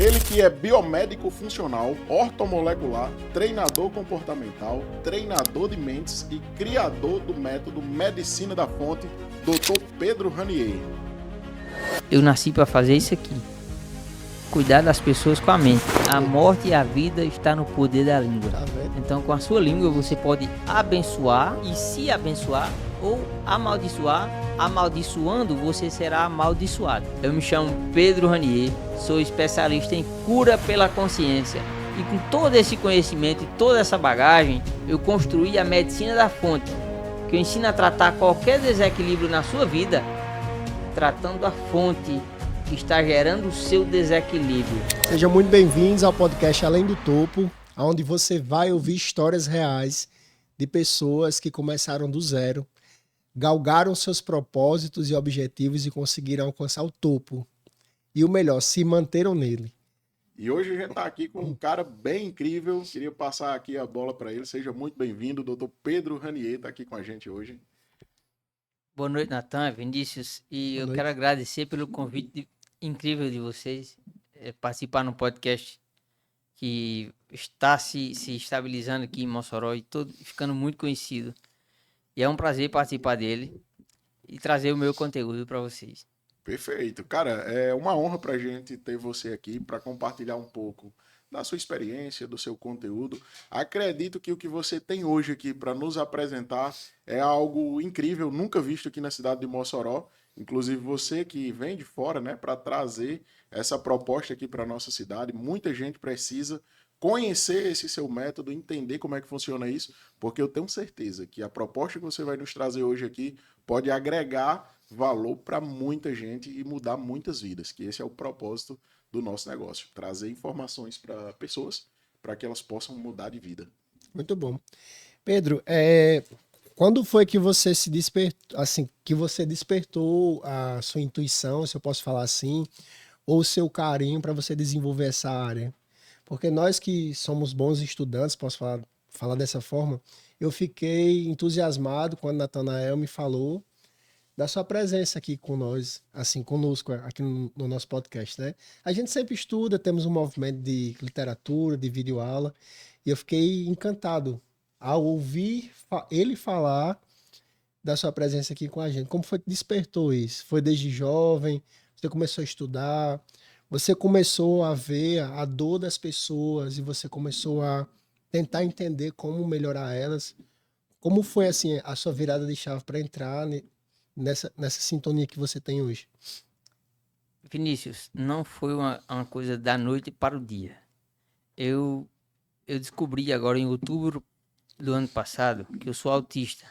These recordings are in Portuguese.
Ele que é biomédico funcional, ortomolecular, treinador comportamental, treinador de mentes e criador do método Medicina da Fonte, Dr. Pedro Ranier. Eu nasci para fazer isso aqui. Cuidar das pessoas com a mente. A morte e a vida está no poder da língua. Então, com a sua língua, você pode abençoar e se abençoar ou amaldiçoar. Amaldiçoando, você será amaldiçoado. Eu me chamo Pedro Ranier, sou especialista em cura pela consciência. E com todo esse conhecimento e toda essa bagagem, eu construí a Medicina da Fonte, que eu ensino a tratar qualquer desequilíbrio na sua vida, tratando a fonte que está gerando o seu desequilíbrio. Sejam muito bem-vindos ao podcast Além do Topo, onde você vai ouvir histórias reais de pessoas que começaram do zero, galgaram seus propósitos e objetivos e conseguiram alcançar o topo. E o melhor, se manteram nele. E hoje a gente está aqui com um cara bem incrível. Queria passar aqui a bola para ele. Seja muito bem-vindo, Dr. Pedro Ranier está aqui com a gente hoje. Boa noite, Natan, Vinícius. E eu quero agradecer pelo convite incrível de vocês participar no podcast que está se estabilizando aqui em Mossoró e ficando muito conhecido. E é um prazer participar dele e trazer o meu conteúdo para vocês. Perfeito. Cara, é uma honra para a gente ter você aqui para compartilhar um pouco da sua experiência, do seu conteúdo. Acredito que o que você tem hoje aqui para nos apresentar é algo incrível, nunca visto aqui na cidade de Mossoró. Inclusive você que vem de fora, né, para trazer essa proposta aqui para a nossa cidade. Muita gente precisa conhecer esse seu método, entender como é que funciona isso, porque eu tenho certeza que a proposta que você vai nos trazer hoje aqui pode agregar valor para muita gente e mudar muitas vidas, que esse é o propósito do nosso negócio, trazer informações para pessoas, para que elas possam mudar de vida. Muito bom. Pedro, quando foi que você se despertou, assim, que você despertou a sua intuição, se eu posso falar assim, ou o seu carinho para você desenvolver essa área? Porque nós que somos bons estudantes, posso falar dessa forma, eu fiquei entusiasmado quando Natanael me falou da sua presença aqui com nós, assim, conosco, aqui no nosso podcast, né? A gente sempre estuda, temos um movimento de literatura, de videoaula, e eu fiquei encantado ao ouvir ele falar da sua presença aqui com a gente. Como foi que despertou isso? Foi desde jovem? Você começou a estudar? Você começou a ver a dor das pessoas e você começou a tentar entender como melhorar elas? Como foi, assim, a sua virada de chave para entrar nessa sintonia que você tem hoje? Vinícius, não foi uma coisa da noite para o dia. Eu descobri agora em outubro do ano passado que eu sou autista.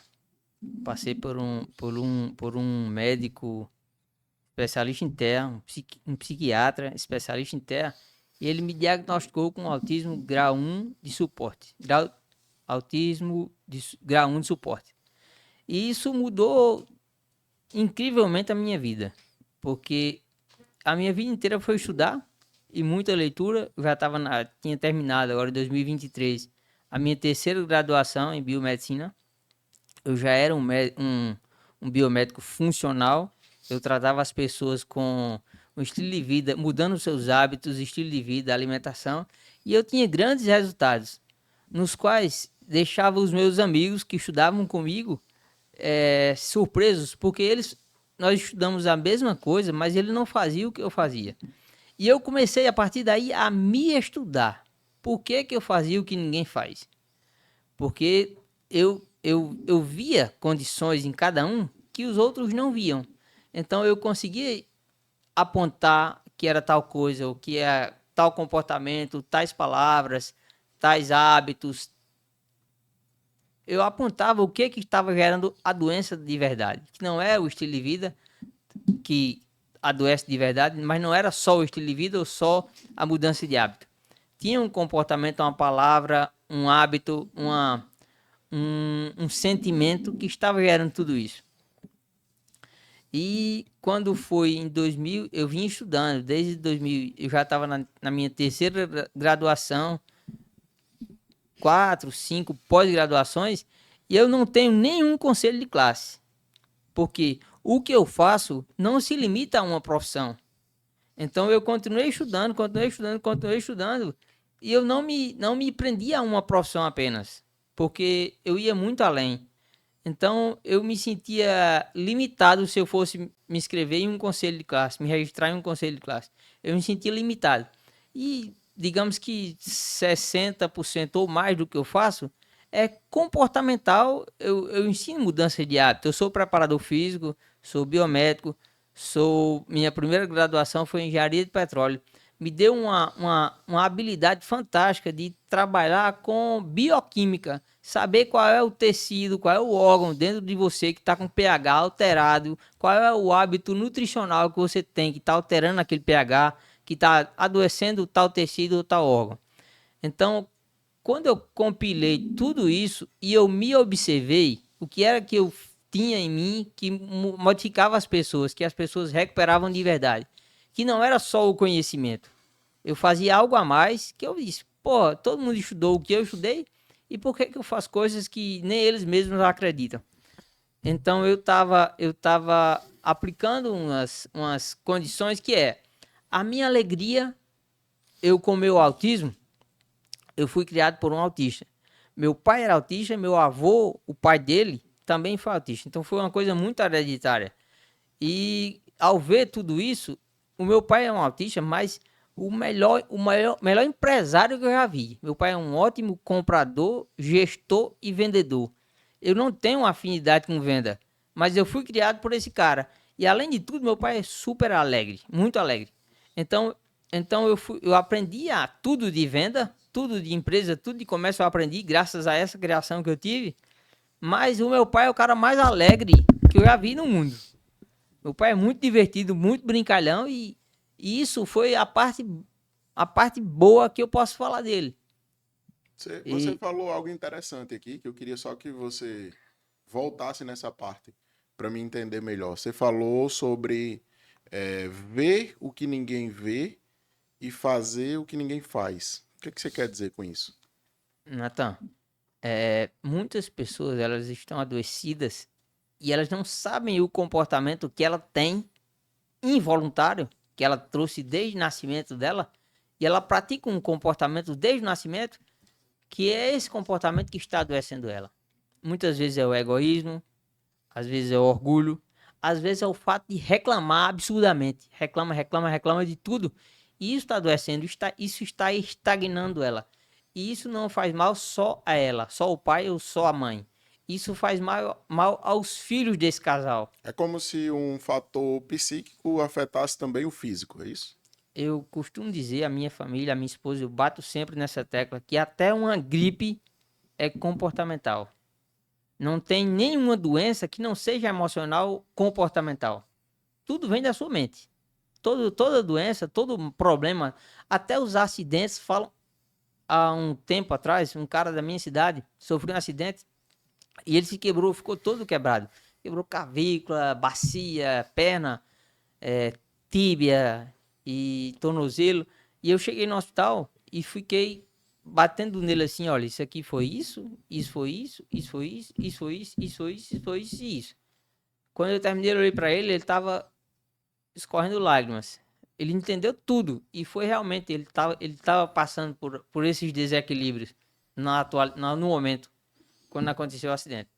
Passei por um médico especialista em TEA, um psiquiatra especialista em TEA, e ele me diagnosticou com autismo grau 1 de suporte. Autismo de grau 1 de suporte. E isso mudou incrivelmente a minha vida, porque a minha vida inteira foi estudar e muita leitura. Eu já tinha terminado agora em 2023 a minha terceira graduação em biomedicina. Eu já era um biomédico funcional. Eu tratava as pessoas com um estilo de vida, mudando seus hábitos, estilo de vida, alimentação, e eu tinha grandes resultados, nos quais deixava os meus amigos que estudavam comigo surpresos, porque nós estudamos a mesma coisa, mas ele não fazia o que eu fazia. E eu comecei a partir daí a me estudar. Por que eu fazia o que ninguém faz? Porque eu via condições em cada um que os outros não viam. Então eu conseguia apontar que era tal coisa, ou que é tal comportamento, tais palavras, tais hábitos. Eu apontava o que estava gerando a doença de verdade, que não é o estilo de vida que adoece de verdade, mas não era só o estilo de vida ou só a mudança de hábito. Tinha um comportamento, uma palavra, um hábito, um sentimento que estava gerando tudo isso. E quando foi em 2000, eu vim estudando, desde 2000, eu já estava na minha terceira graduação, 4, 5 pós-graduações, e eu não tenho nenhum conselho de classe, porque o que eu faço não se limita a uma profissão. Então eu continuei estudando, e eu não me prendia a uma profissão apenas, porque eu ia muito além. Então eu me sentia limitado se eu fosse me inscrever em um conselho de classe, me registrar em um conselho de classe. Eu me sentia limitado. E digamos que 60% ou mais do que eu faço é comportamental. Eu ensino mudança de hábito. Eu sou preparador físico, sou biomédico, minha primeira graduação foi em engenharia de petróleo. Me deu uma habilidade fantástica de trabalhar com bioquímica, saber qual é o tecido, qual é o órgão dentro de você que está com pH alterado, qual é o hábito nutricional que você tem que está alterando aquele pH, que está adoecendo tal tecido ou tal órgão. Então, quando eu compilei tudo isso e eu me observei, o que era que eu tinha em mim que modificava as pessoas, que as pessoas recuperavam de verdade, que não era só o conhecimento. Eu fazia algo a mais que eu disse, pô, todo mundo estudou o que eu estudei, e por que eu faço coisas que nem eles mesmos acreditam? Então eu tava aplicando umas condições que é a minha alegria, eu com meu autismo, eu fui criado por um autista. Meu pai era autista, meu avô, o pai dele, também foi autista. Então foi uma coisa muito hereditária. E ao ver tudo isso, o meu pai é um autista, mas melhor empresário que eu já vi. Meu pai é um ótimo comprador, gestor e vendedor. Eu não tenho afinidade com venda, mas eu fui criado por esse cara. E além de tudo, meu pai é super alegre, muito alegre. Então, eu aprendi a tudo de venda, tudo de empresa, tudo de comércio eu aprendi graças a essa criação que eu tive. Mas o meu pai é o cara mais alegre que eu já vi no mundo. Meu pai é muito divertido, muito brincalhão e isso foi a parte boa que eu posso falar dele. Você falou algo interessante aqui, que eu queria só que você voltasse nessa parte para me entender melhor. Você falou sobre ver o que ninguém vê e fazer o que ninguém faz. O que que você quer dizer com isso? Natan, muitas pessoas elas estão adoecidas e elas não sabem o comportamento que ela tem involuntário, que ela trouxe desde o nascimento dela, e ela pratica um comportamento desde o nascimento, que é esse comportamento que está adoecendo ela. Muitas vezes é o egoísmo, às vezes é o orgulho, às vezes é o fato de reclamar absurdamente. Reclama de tudo. E isso está adoecendo, isso está estagnando ela. E isso não faz mal só a ela, só o pai ou só a mãe. Isso faz mal aos filhos desse casal. É como se um fator psíquico afetasse também o físico, é isso? Eu costumo dizer, a minha família, a minha esposa, eu bato sempre nessa tecla, que até uma gripe é comportamental. Não tem nenhuma doença que não seja emocional comportamental. Tudo vem da sua mente. Toda doença, todo problema, até os acidentes falam. Há um tempo atrás, um cara da minha cidade sofreu um acidente e ele se quebrou, ficou todo quebrado. Quebrou clavícula, bacia, perna, tíbia e tornozelo. E eu cheguei no hospital e fiquei batendo nele assim, olha, isso aqui foi isso, isso foi isso, isso foi isso, isso foi isso, isso foi isso, isso foi isso e isso. Quando eu terminei, eu olhei pra ele, ele tava escorrendo lágrimas. Ele entendeu tudo e foi realmente, ele tava passando por esses desequilíbrios no momento, quando aconteceu o acidente.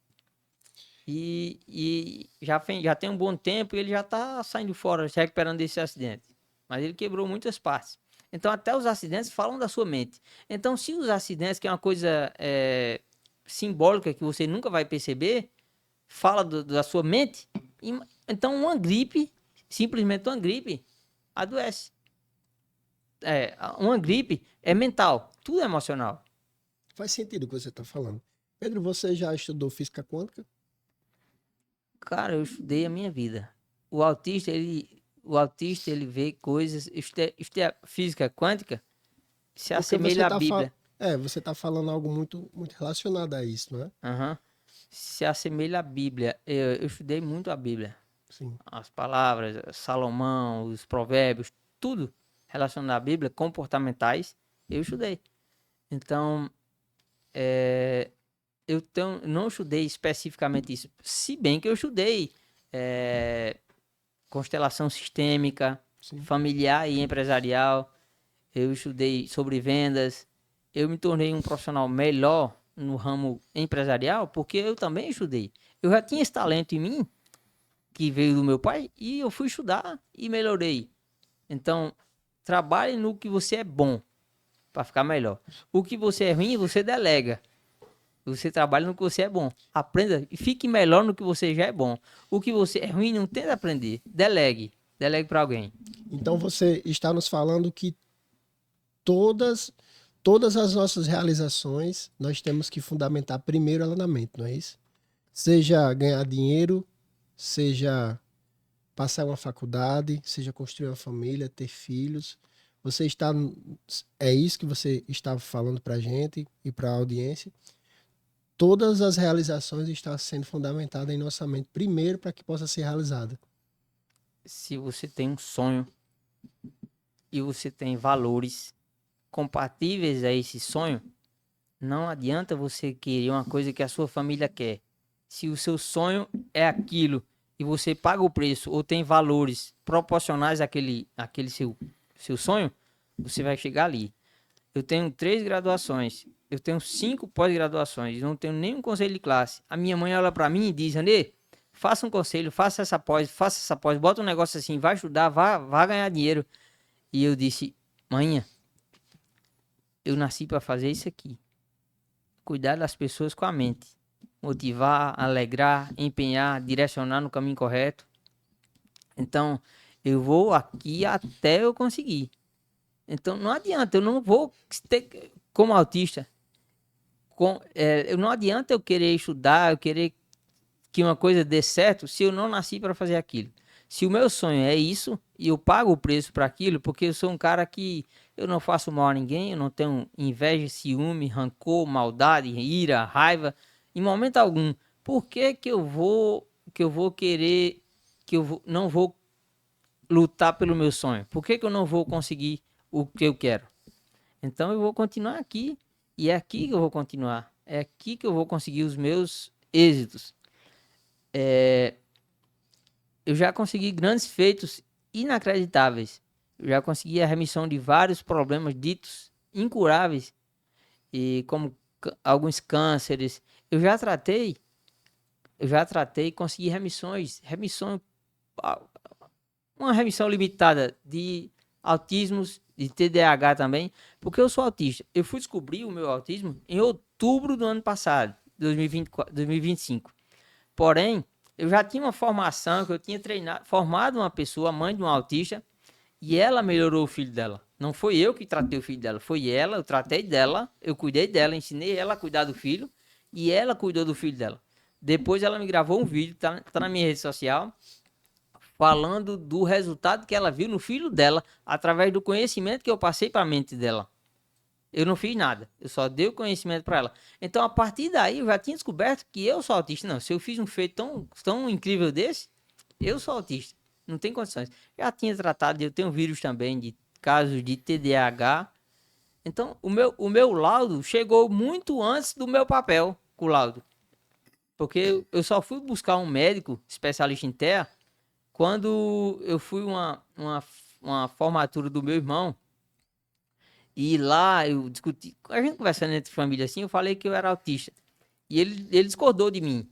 E já tem um bom tempo e ele já tá saindo fora, se recuperando desse acidente. Mas ele quebrou muitas partes. Então, até os acidentes falam da sua mente. Então, se os acidentes, que é uma coisa simbólica que você nunca vai perceber, fala da sua mente, então uma gripe, simplesmente uma gripe, adoece. Uma gripe é mental, tudo é emocional. Faz sentido o que você está falando. Pedro, você já estudou física quântica? Cara, eu estudei a minha vida. O autista, ele vê coisas. Isto é física quântica, se Porque assemelha à Bíblia. você tá falando algo muito, muito relacionado a isso, não é? Aham. Se assemelha à Bíblia. Eu estudei muito a Bíblia. Sim. As palavras, Salomão, os provérbios, tudo relacionado à Bíblia, comportamentais, eu estudei. Então, não estudei especificamente isso. Se bem que eu estudei constelação sistêmica, Sim. familiar e empresarial. Eu estudei sobre vendas. Eu me tornei um profissional melhor no ramo empresarial porque eu também estudei. Eu já tinha esse talento em mim, que veio do meu pai, e eu fui estudar e melhorei. Então, trabalhe no que você é bom para ficar melhor. O que você é ruim, você delega. Você trabalha no que você é bom. Aprenda e fique melhor no que você já é bom. O que você é ruim, não tenta aprender. Delegue. Delegue para alguém. Então você está nos falando que todas, todas as nossas realizações nós temos que fundamentar primeiro ela na mente, não é isso? Seja ganhar dinheiro, seja passar uma faculdade, seja construir uma família, ter filhos. Você está. É isso que você estava falando para a gente e para a audiência. Todas as realizações estão sendo fundamentadas em nossa mente primeiro para que possa ser realizada. Se você tem um sonho e você tem valores compatíveis a esse sonho, não adianta você querer uma coisa que a sua família quer. Se o seu sonho é aquilo e você paga o preço ou tem valores proporcionais àquele seu sonho, você vai chegar ali. Eu tenho 3 graduações, eu tenho 5 pós-graduações, não tenho nenhum conselho de classe. A minha mãe olha para mim e diz: Andê, faça um conselho, faça essa pós, bota um negócio assim, vai estudar, vá ganhar dinheiro. E eu disse: mãe, eu nasci para fazer isso aqui. Cuidar das pessoas com a mente. Motivar, alegrar, empenhar, direcionar no caminho correto. Então, eu vou aqui até eu conseguir. Então, não adianta, eu não vou ter, como autista, não adianta eu querer estudar, eu querer que uma coisa dê certo se eu não nasci para fazer aquilo. Se o meu sonho é isso e eu pago o preço para aquilo, porque eu sou um cara que eu não faço mal a ninguém, eu não tenho inveja, ciúme, rancor, maldade, ira, raiva, em momento algum. Por que eu vou querer, não vou lutar pelo meu sonho? Por que eu não vou conseguir o que eu quero? Então eu vou continuar aqui e é aqui que eu vou continuar. É aqui que eu vou conseguir os meus êxitos. Eu já consegui grandes feitos inacreditáveis. Eu já consegui a remissão de vários problemas ditos incuráveis, e como alguns cânceres. Eu já tratei e consegui uma remissão limitada de autismos, de TDAH também, porque eu sou autista. Eu fui descobrir o meu autismo em outubro do ano passado, 2025. Porém, eu já tinha uma formação, que eu tinha formado uma pessoa, mãe de um autista, e ela melhorou o filho dela. Não foi eu que tratei o filho dela, foi ela, eu tratei dela, eu cuidei dela, ensinei ela a cuidar do filho, e ela cuidou do filho dela. Depois ela me gravou um vídeo, tá na minha rede social, falando do resultado que ela viu no filho dela, através do conhecimento que eu passei para a mente dela. Eu não fiz nada, eu só dei o conhecimento para ela. Então, a partir daí, eu já tinha descoberto que eu sou autista. Não, se eu fiz um feito tão incrível desse, eu sou autista. Não tem condições. Já tinha tratado, eu tenho vírus também de casos de TDAH. Então, o meu laudo chegou muito antes do meu papel com o laudo. Porque eu só fui buscar um médico especialista em TEA quando eu fui uma formatura do meu irmão. E lá eu discuti, a gente conversando entre família assim, eu falei que eu era autista. E ele discordou de mim.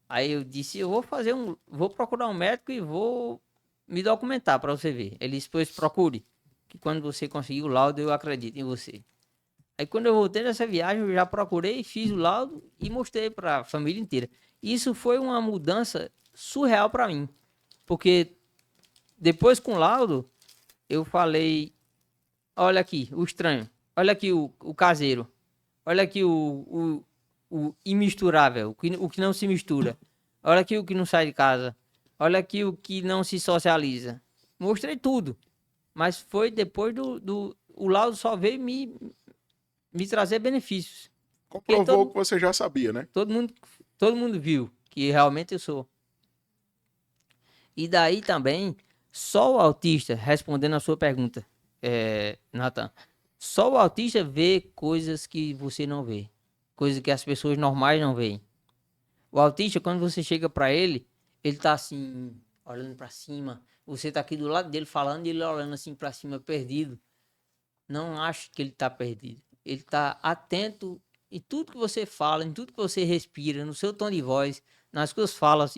Aí eu disse, vou procurar um médico e vou me documentar para você ver. Ele disse, pois procure, que quando você conseguir o laudo, eu acredito em você. Aí quando eu voltei dessa viagem, eu já procurei, fiz o laudo e mostrei para a família inteira. Isso foi uma mudança surreal para mim. Porque depois com o laudo, eu falei, olha aqui, o estranho. Olha aqui o caseiro. Olha aqui o imisturável, o que não se mistura. Olha aqui o que não sai de casa. Olha aqui o que não se socializa. Mostrei tudo. Mas foi depois o laudo só veio me trazer benefícios. Comprovou que você já sabia, né? Todo mundo viu que realmente eu sou. E daí também, só o autista, respondendo a sua pergunta, Nathan, só o autista vê coisas que você não vê. Coisas que as pessoas normais não veem. O autista, quando você chega pra ele tá assim, olhando para cima. Você tá aqui do lado dele falando e ele olhando assim para cima, perdido. Não acho que ele tá perdido. Ele tá atento em tudo que você fala, em tudo que você respira, no seu tom de voz, nas suas falas,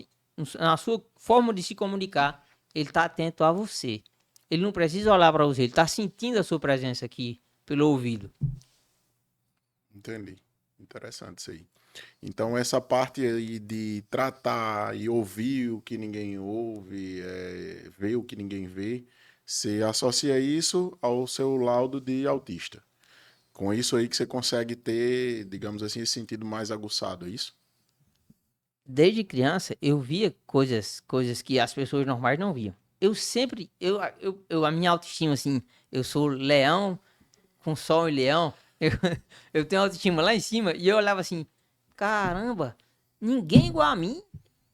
na sua forma de se comunicar. Ele tá atento a você. Ele não precisa olhar para você, ele tá sentindo a sua presença aqui pelo ouvido. Entendi. Interessante isso aí. Então, essa parte aí de tratar e ouvir o que ninguém ouve, ver o que ninguém vê, você associa isso ao seu laudo de autista. Com isso aí que você consegue ter, digamos assim, esse sentido mais aguçado, é isso? Desde criança, eu via coisas que as pessoas normais não viam. Eu sempre, a minha autoestima, assim, eu sou leão, com sol e leão, eu tenho autoestima lá em cima, e eu olhava assim, caramba, ninguém é igual a mim.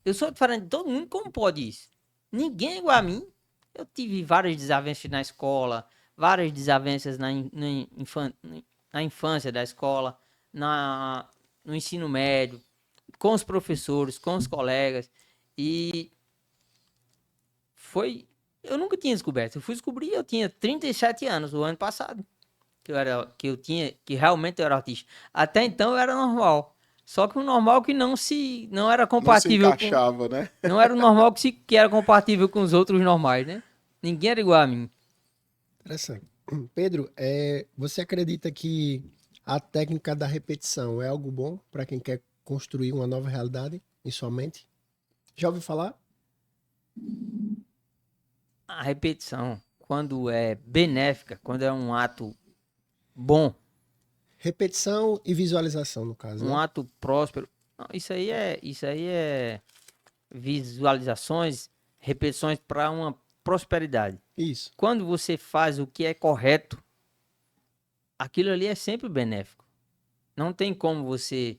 Eu sou diferente de todo mundo, como pode isso? Ninguém é igual a mim. Eu tive várias desavenças na escola, várias desavenças na infância da escola, no ensino médio, com os professores, com os colegas, e foi... Eu nunca tinha descoberto. Eu fui descobrir, eu tinha 37 anos, o ano passado, que realmente eu era autista. Até então eu era normal. Só que um normal que não era Não se compatível com, encaixava, né? não era o normal que era compatível com os outros normais, né? Ninguém era igual a mim. Interessante. Pedro, você acredita que a técnica da repetição é algo bom para quem quer construir uma nova realidade em sua mente? Já ouviu falar? A repetição, quando é benéfica, quando é um ato bom, Repetição e visualização, no caso, um né? ato próspero, não, isso aí é visualizações, repetições para uma prosperidade. Isso. Quando você faz o que é correto, aquilo ali é sempre benéfico. Não tem como você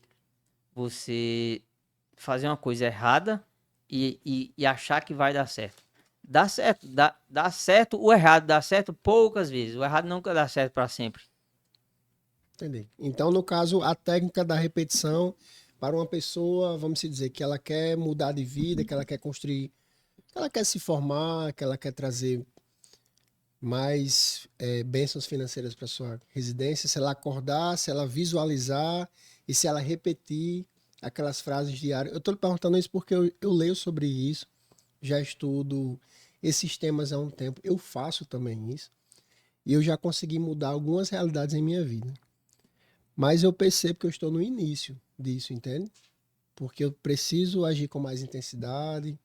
fazer uma coisa errada e achar que vai dar certo. Dá certo, dá certo o errado, dá certo poucas vezes. O errado nunca dá certo para sempre. Entendi. Então, no caso, a técnica da repetição para uma pessoa, vamos dizer, que ela quer mudar de vida, que ela quer construir, que ela quer se formar, que ela quer trazer mais bênçãos financeiras para sua residência, se ela acordar, se ela visualizar e se ela repetir aquelas frases diárias. Eu estou lhe perguntando isso porque eu leio sobre isso, já estudo esses temas há um tempo, eu faço também isso e eu já consegui mudar algumas realidades em minha vida. Mas eu percebo que eu estou no início disso, entende? Porque eu preciso agir com mais intensidade.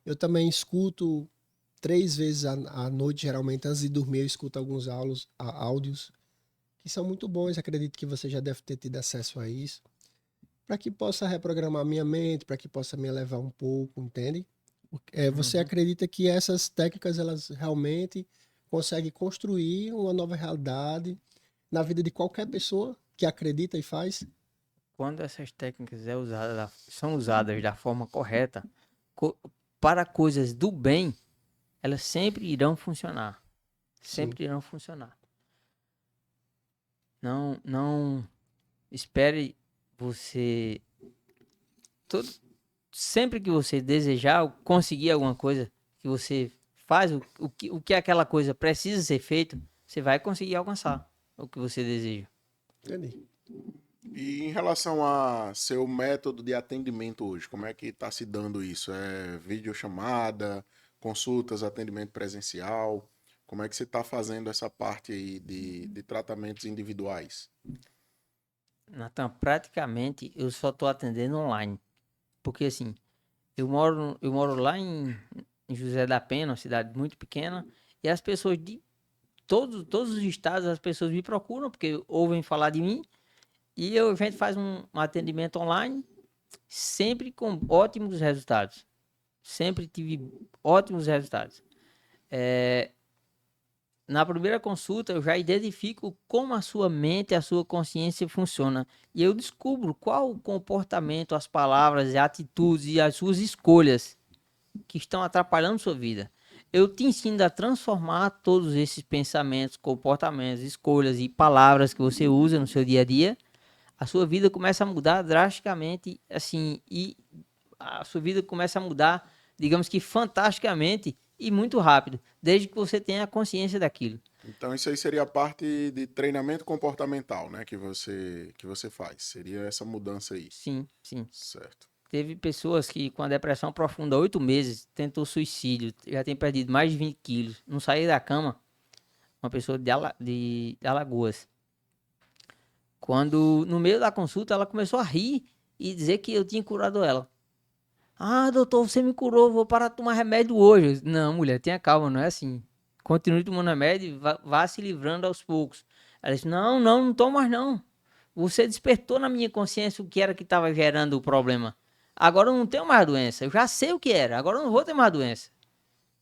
Eu também escuto 3 vezes à noite, geralmente, antes de dormir, eu escuto alguns áudios que são muito bons. Acredito que você já deve ter tido acesso a isso. Para que possa reprogramar minha mente, para que possa me elevar um pouco, entende? Você acredita que essas técnicas, elas realmente conseguem construir uma nova realidade na vida de qualquer pessoa que acredita e faz? Quando essas técnicas são usadas da forma correta, co- para coisas do bem, elas sempre irão funcionar. Sim, Sempre irão funcionar. Não espere você. Todo, sempre que você desejar conseguir alguma coisa, que você faz o que aquela coisa precisa ser feito, você vai conseguir alcançar o que você deseja. entendi. E em relação a seu método de atendimento hoje, como é que está se dando isso? É videochamada, consultas, atendimento presencial? Como é que você está fazendo essa parte aí de tratamentos individuais? Natan, praticamente eu só estou atendendo online. Porque assim, eu moro lá em José da Penha, uma cidade muito pequena, e as pessoas de todos os estados, as pessoas me procuram porque ouvem falar de mim, e a gente faz um atendimento online, sempre com ótimos resultados. Sempre tive ótimos resultados. Na primeira consulta, eu já identifico como a sua mente, a sua consciência funciona. E eu descubro qual o comportamento, as palavras, as atitudes e as suas escolhas que estão atrapalhando sua vida. Eu te ensino a transformar todos esses pensamentos, comportamentos, escolhas e palavras que você usa no seu dia a dia. A sua vida começa a mudar drasticamente, assim, e a sua vida começa a mudar digamos que fantasticamente e muito rápido, desde que você tenha a consciência daquilo. Então isso aí seria a parte de treinamento comportamental, né, que você faz. Seria essa mudança aí. Sim, sim. Certo. Teve pessoas que com a depressão profunda, 8 meses, tentou suicídio, já tem perdido mais de 20 quilos, não saía da cama, uma pessoa de Alagoas. Quando, no meio da consulta, ela começou a rir e dizer que eu tinha curado ela. Ah, doutor, você me curou, vou parar de tomar remédio hoje. Eu disse, não, mulher, tenha calma, não é assim. Continue tomando remédio e vá se livrando aos poucos. Ela disse, não tomo mais não. Você despertou na minha consciência o que era que estava gerando o problema. Agora eu não tenho mais doença, eu já sei o que era, agora eu não vou ter mais doença.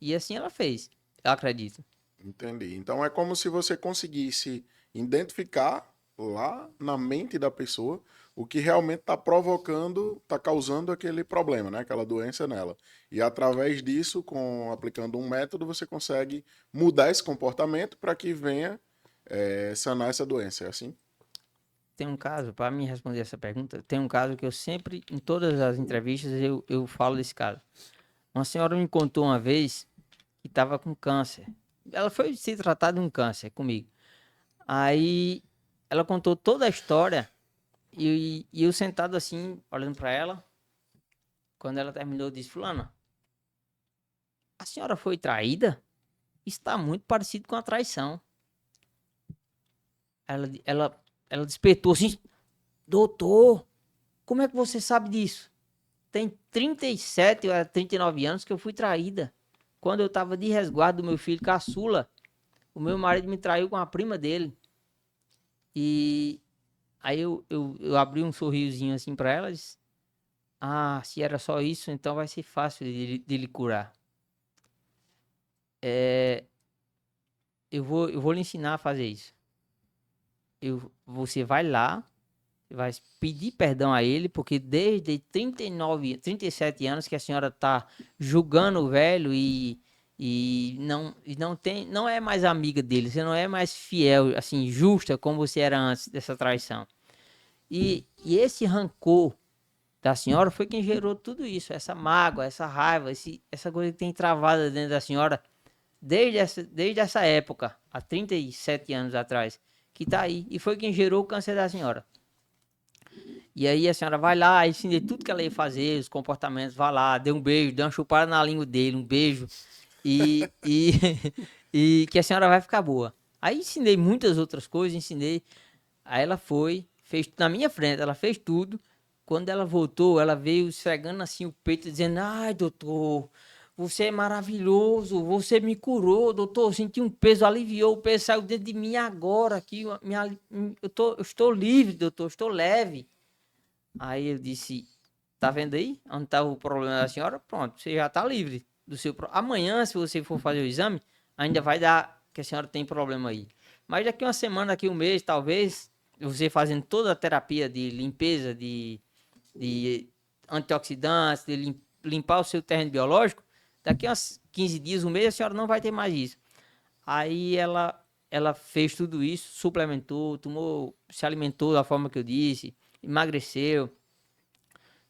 E assim ela fez, eu acredito. Entendi. Então é como se você conseguisse identificar lá na mente da pessoa o que realmente está provocando, está causando aquele problema, né? Aquela doença nela. E através disso, aplicando um método, você consegue mudar esse comportamento para que venha sanar essa doença. É assim? Tem um caso, para me responder essa pergunta, tem um caso que eu sempre, em todas as entrevistas, eu falo desse caso. Uma senhora me contou uma vez que estava com câncer. Ela foi se tratar de um câncer comigo. Aí ela contou toda a história e eu sentado assim, olhando para ela. Quando ela terminou, eu disse: Fulana, a senhora foi traída? Está muito parecido com a traição. Ela despertou assim: Doutor, como é que você sabe disso? Tem 37 ou 39 anos que eu fui traída. Quando eu estava de resguardo do meu filho caçula, o meu marido me traiu com a prima dele. E aí eu abri um sorrisinho assim para ela e disse: Ah, se era só isso, então vai ser fácil de lhe curar. Eu vou lhe ensinar a fazer isso. Você vai lá, vai pedir perdão a ele, porque desde 39, 37 anos que a senhora está julgando o velho não é mais amiga dele, você não é mais fiel, assim, justa como você era antes dessa traição. E esse rancor da senhora foi quem gerou tudo isso, essa mágoa, essa raiva, essa coisa que tem travada dentro da senhora desde essa época, há 37 anos atrás, que tá aí. E foi quem gerou o câncer da senhora. E aí a senhora vai lá, ensinei tudo que ela ia fazer, os comportamentos, vai lá, dê um beijo, dê uma chupada na língua dele, um beijo, e e que a senhora vai ficar boa. Aí ensinei muitas outras coisas, ensinei. Aí ela foi, fez na minha frente, ela fez tudo. Quando ela voltou, ela veio esfregando assim o peito, dizendo: Ai, doutor, você é maravilhoso, você me curou, doutor. Eu senti um peso, aliviou, o peso saiu dentro de mim agora. Aqui, eu estou livre, doutor, estou leve. Aí eu disse: Tá vendo aí? Onde está o problema da senhora? Pronto, você já está livre do seu problema. Amanhã, se você for fazer o exame, ainda vai dar que a senhora tem problema aí. Mas daqui uma semana, daqui um mês, talvez, você fazendo toda a terapia de limpeza, de antioxidantes, de limpar o seu terreno biológico, daqui uns 15 dias, um mês, a senhora não vai ter mais isso. Aí ela fez tudo isso, suplementou, tomou, se alimentou da forma que eu disse, emagreceu.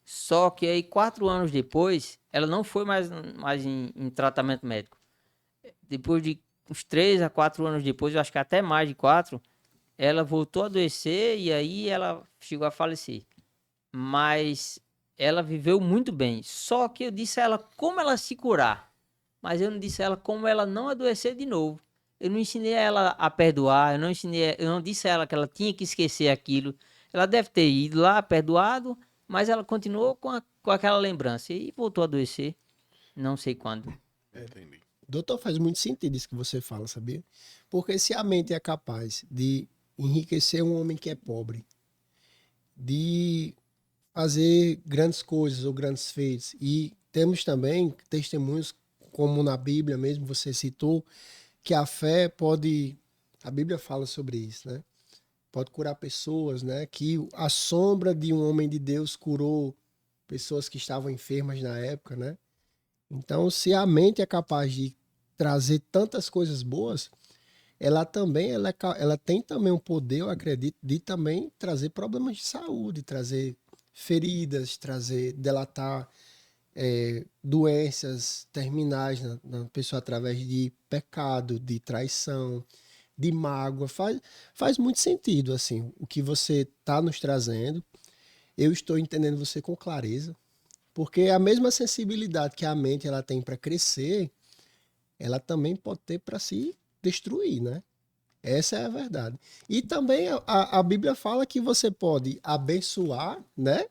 Só que aí, 4 anos depois, ela não foi mais em tratamento médico. Depois de uns 3 a 4 anos depois, eu acho que até mais de 4, ela voltou a adoecer e aí ela chegou a falecer. Mas ela viveu muito bem. Só que eu disse a ela como ela se curar. Mas eu não disse a ela como ela não adoecer de novo. Eu não ensinei ela a perdoar, eu não disse a ela que ela tinha que esquecer aquilo. Ela deve ter ido lá, perdoado, mas ela continuou com aquela lembrança e voltou a adoecer, não sei quando. Entendi. Doutor, faz muito sentido isso que você fala, sabia? Porque se a mente é capaz de enriquecer um homem que é pobre, de fazer grandes coisas ou grandes feitos, e temos também testemunhos, como na Bíblia mesmo, você citou, que a fé pode, a Bíblia fala sobre isso, né? Pode curar pessoas, né? Que a sombra de um homem de Deus curou pessoas que estavam enfermas na época, né? Então, se a mente é capaz de trazer tantas coisas boas, ela também ela tem também um poder, eu acredito, de também trazer problemas de saúde, trazer feridas, trazer, delatar doenças terminais na pessoa através de pecado, de traição, de mágoa. Faz muito sentido, assim, o que você está nos trazendo. Eu estou entendendo você com clareza, porque a mesma sensibilidade que a mente ela tem para crescer, ela também pode ter para se destruir, né? Essa é a verdade. E também a Bíblia fala que você pode abençoar, né?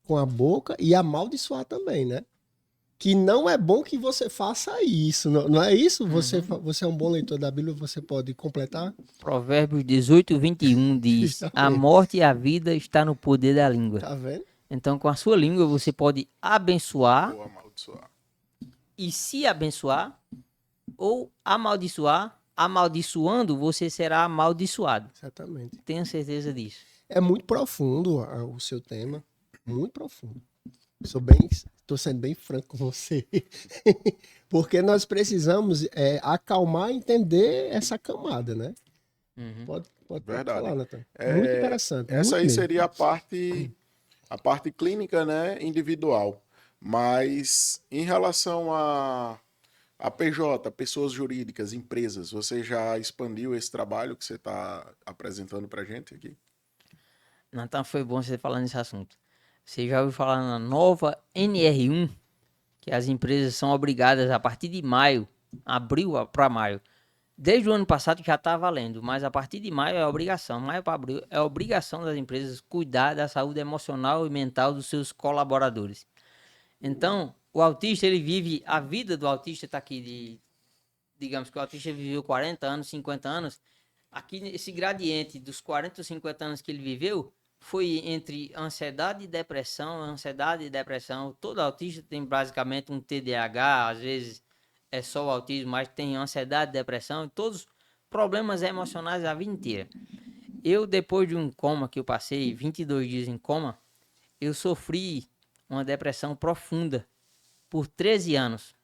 Com a boca e amaldiçoar também, né? Que não é bom que você faça isso, não é isso? Você é um bom leitor da Bíblia, você pode completar? Provérbios 18:21 diz: a Amém. morte e a vida está no poder da língua. Tá vendo? Então, com a sua língua, você pode abençoar Ou amaldiçoar. e se abençoar, ou amaldiçoar. Amaldiçoando, você será amaldiçoado. Exatamente. Tenha certeza disso. É muito profundo o seu tema, muito profundo. Estou sendo bem franco com você, porque nós precisamos acalmar e entender essa camada, né? Uhum. Pode Verdade. falar, Nathan. É, Muito interessante. Essa muito aí mesmo. seria a parte clínica, né, individual. Mas em relação a PJ, pessoas jurídicas, empresas, você já expandiu esse trabalho que você está apresentando para gente aqui? Natan, foi bom você falar nesse assunto. Você já ouviu falar na nova NR1, que as empresas são obrigadas a partir de maio, abril para maio. Desde o ano passado já está valendo, mas a partir de maio é obrigação. Maio para abril é obrigação das empresas cuidar da saúde emocional e mental dos seus colaboradores. Então, o autista, ele vive, a vida do autista está aqui digamos que o autista viveu 40 anos, 50 anos. Aqui, esse gradiente dos 40 ou 50 anos que ele viveu, foi entre ansiedade e depressão. Todo autista tem basicamente um TDAH, às vezes é só o autismo, mas tem ansiedade, depressão, todos problemas emocionais a vida inteira. Eu, depois de um coma que eu passei, 22 dias em coma, eu sofri uma depressão profunda por 13 anos.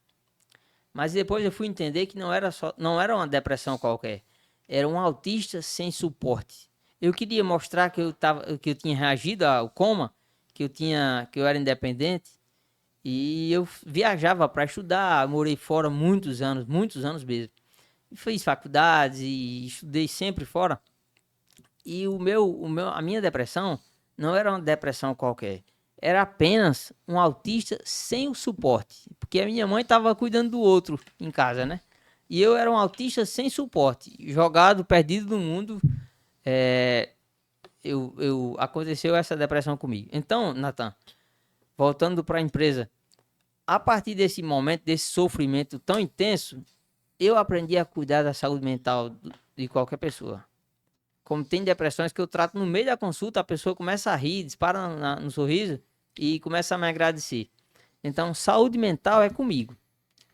Mas depois eu fui entender que não era uma depressão qualquer. Era um autista sem suporte. Eu queria mostrar que eu tinha reagido ao coma, que eu era independente. E eu viajava para estudar, morei fora muitos anos mesmo. Fiz faculdades e estudei sempre fora. E a minha depressão não era uma depressão qualquer. Era apenas um autista sem o suporte. Porque a minha mãe estava cuidando do outro em casa, né? E eu era um autista sem suporte, jogado, perdido no mundo. Aconteceu essa depressão comigo. Então, Nathan, voltando para a empresa, a partir desse momento, desse sofrimento tão intenso, eu aprendi a cuidar da saúde mental de qualquer pessoa. Como tem depressões que eu trato no meio da consulta, a pessoa começa a rir, dispara no sorriso e começa a me agradecer. Então, saúde mental é comigo.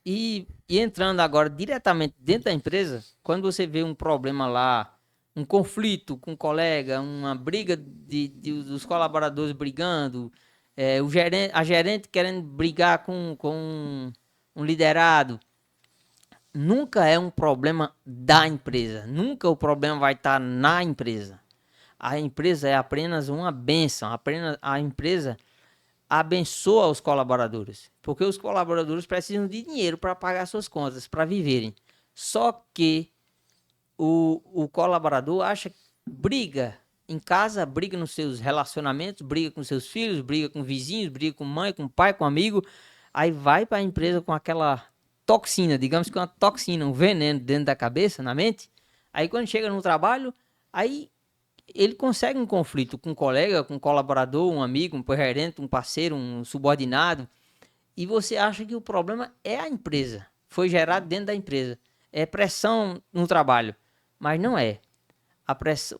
E entrando agora diretamente dentro da empresa, quando você vê um problema lá, um conflito com um colega, uma briga dos colaboradores brigando, a gerente querendo brigar com um liderado, nunca é um problema da empresa. Nunca o problema vai estar na empresa. A empresa é apenas uma bênção. A empresa abençoa os colaboradores. Porque os colaboradores precisam de dinheiro para pagar suas contas, para viverem. Só que o colaborador briga em casa, briga nos seus relacionamentos, briga com seus filhos, briga com vizinhos, briga com mãe, com pai, com amigo. Aí vai para a empresa com aquela toxina, digamos que uma toxina, um veneno dentro da cabeça, na mente. Aí quando chega no trabalho, aí ele consegue um conflito com um colega, com um colaborador, um amigo, um gerente, um parceiro, um subordinado. E você acha que o problema é a empresa. Foi gerado dentro da empresa. É pressão no trabalho. Mas não é.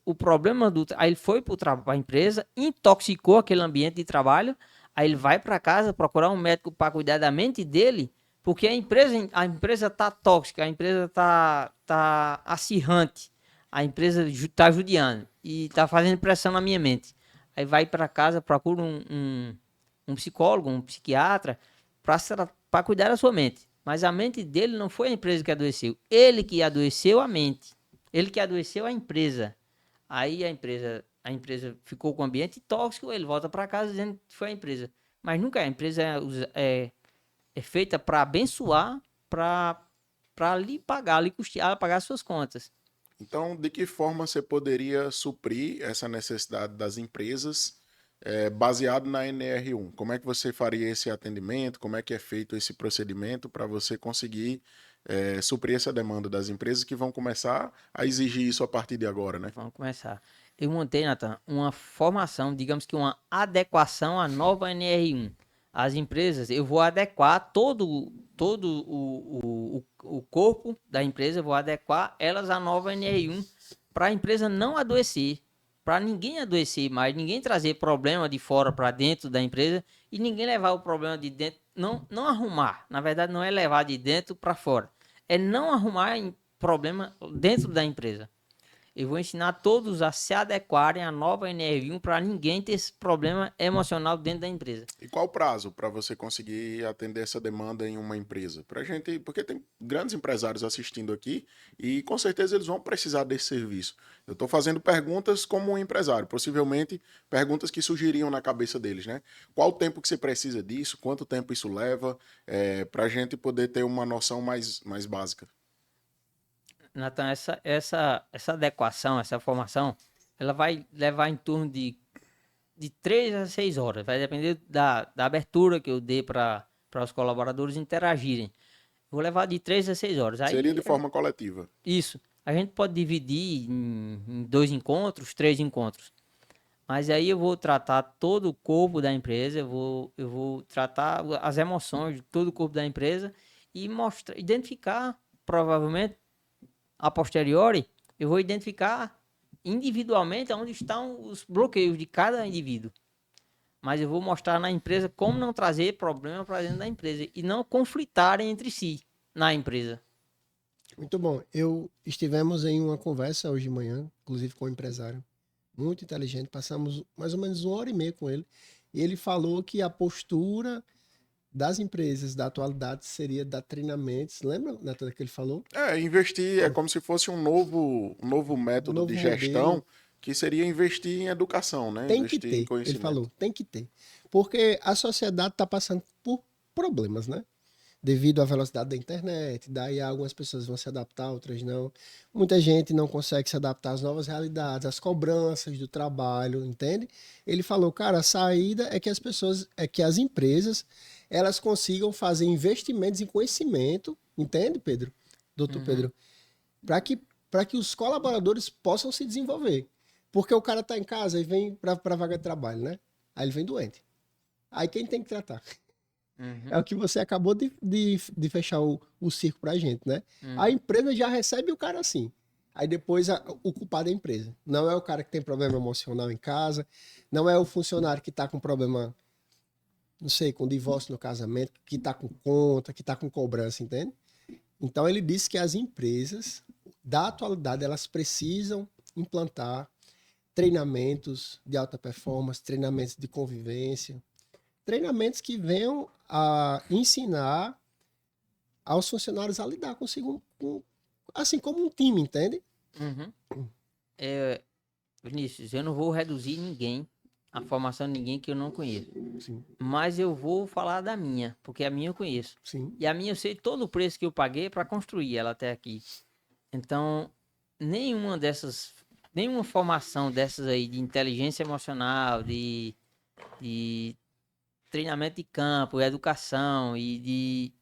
O problema aí ele foi para a empresa, intoxicou aquele ambiente de trabalho, aí ele vai para casa procurar um médico para cuidar da mente dele, porque a empresa está tóxica, a empresa tá acirrante, a empresa está judiando e está fazendo pressão na minha mente. Aí vai para casa, procura um psicólogo, um psiquiatra, para cuidar da sua mente. Mas a mente dele não foi a empresa que adoeceu, ele que adoeceu a mente. Ele que adoeceu a empresa. Aí a empresa ficou com o ambiente tóxico, ele volta para casa dizendo que foi a empresa. mas nunca é. A empresa é feita para abençoar, para lhe pagar, lhe custear, pagar suas contas. Então, de que forma você poderia suprir essa necessidade das empresas baseado na NR1? Como é que você faria esse atendimento? Como é que é feito esse procedimento para você conseguir suprir essa demanda das empresas que vão começar a exigir isso a partir de agora, né? Vamos começar. Eu montei, Nathan, uma formação, digamos que uma adequação à nova NR1. As empresas, eu vou adequar todo o corpo da empresa, eu vou adequar elas à nova NR1 para a empresa não adoecer, para ninguém adoecer mais, ninguém trazer problema de fora para dentro da empresa e ninguém levar o problema de dentro, não arrumar. Na verdade, não é levar de dentro para fora, é não arrumar problema dentro da empresa. Eu vou ensinar todos a se adequarem à nova NR1 para ninguém ter esse problema emocional dentro da empresa. E qual o prazo para você conseguir atender essa demanda em uma empresa? Pra gente, porque tem grandes empresários assistindo aqui e com certeza eles vão precisar desse serviço. Eu estou fazendo perguntas como um empresário, possivelmente perguntas que surgiriam na cabeça deles, né? Qual o tempo que você precisa disso? Quanto tempo isso leva? Para a gente poder ter uma noção mais básica. Nathan, essa adequação, essa formação, ela vai levar em torno de 3 a 6 horas. Vai depender da abertura que eu dê para os colaboradores interagirem. Vou levar de 3 a 6 horas. Aí, Seria de forma coletiva. isso. A gente pode dividir em 2 encontros, 3 encontros. Mas aí eu vou tratar todo o corpo da empresa, eu vou tratar as emoções de todo o corpo da empresa e mostrar, identificar, provavelmente, a posteriori, eu vou identificar individualmente onde estão os bloqueios de cada indivíduo. Mas eu vou mostrar na empresa como não trazer problema para dentro da empresa e não conflitarem entre si na empresa. Muito bom. Estivemos em uma conversa hoje de manhã, inclusive com um empresário muito inteligente. Passamos mais ou menos 1 hora e meia com ele. E ele falou que a postura das empresas da atualidade seria dar treinamentos. Lembra, Nathan, que ele falou? Investir é como se fosse um novo método novo de gestão, modelo. que seria investir em educação, né? Tem que Investir em ter. Ele conhecimento. falou, tem que ter. Porque a sociedade está passando por problemas, né? Devido à velocidade da internet, daí algumas pessoas vão se adaptar, outras não. Muita gente não consegue se adaptar às novas realidades, às cobranças do trabalho, entende? Ele falou, cara, a saída é que as empresas, elas consigam fazer investimentos em conhecimento, entende, Pedro? Doutor Pedro? Para que os colaboradores possam se desenvolver. Porque o cara tá em casa e vem para a vaga de trabalho, né? Aí ele vem doente. Aí quem tem que tratar? É o que você acabou de fechar o circo pra gente, né? A empresa já recebe o cara assim. Aí depois o culpado é a empresa. Não é o cara que tem problema emocional em casa, não é o funcionário que tá com problema, não sei, com divórcio no casamento, que tá com conta, que tá com cobrança, entende? Então ele disse que as empresas da atualidade, elas precisam implantar treinamentos de alta performance, treinamentos de convivência, treinamentos que venham a ensinar aos funcionários a lidar consigo, assim como um time, entende? Vinícius, eu não vou reduzir ninguém, a formação de ninguém que eu não conheço. Sim. Mas eu vou falar da minha, porque a minha eu conheço. Sim. E a minha eu sei todo o preço que eu paguei para construir ela até aqui. Então, nenhuma formação dessas aí de inteligência emocional, de treinamento de campo, educação e de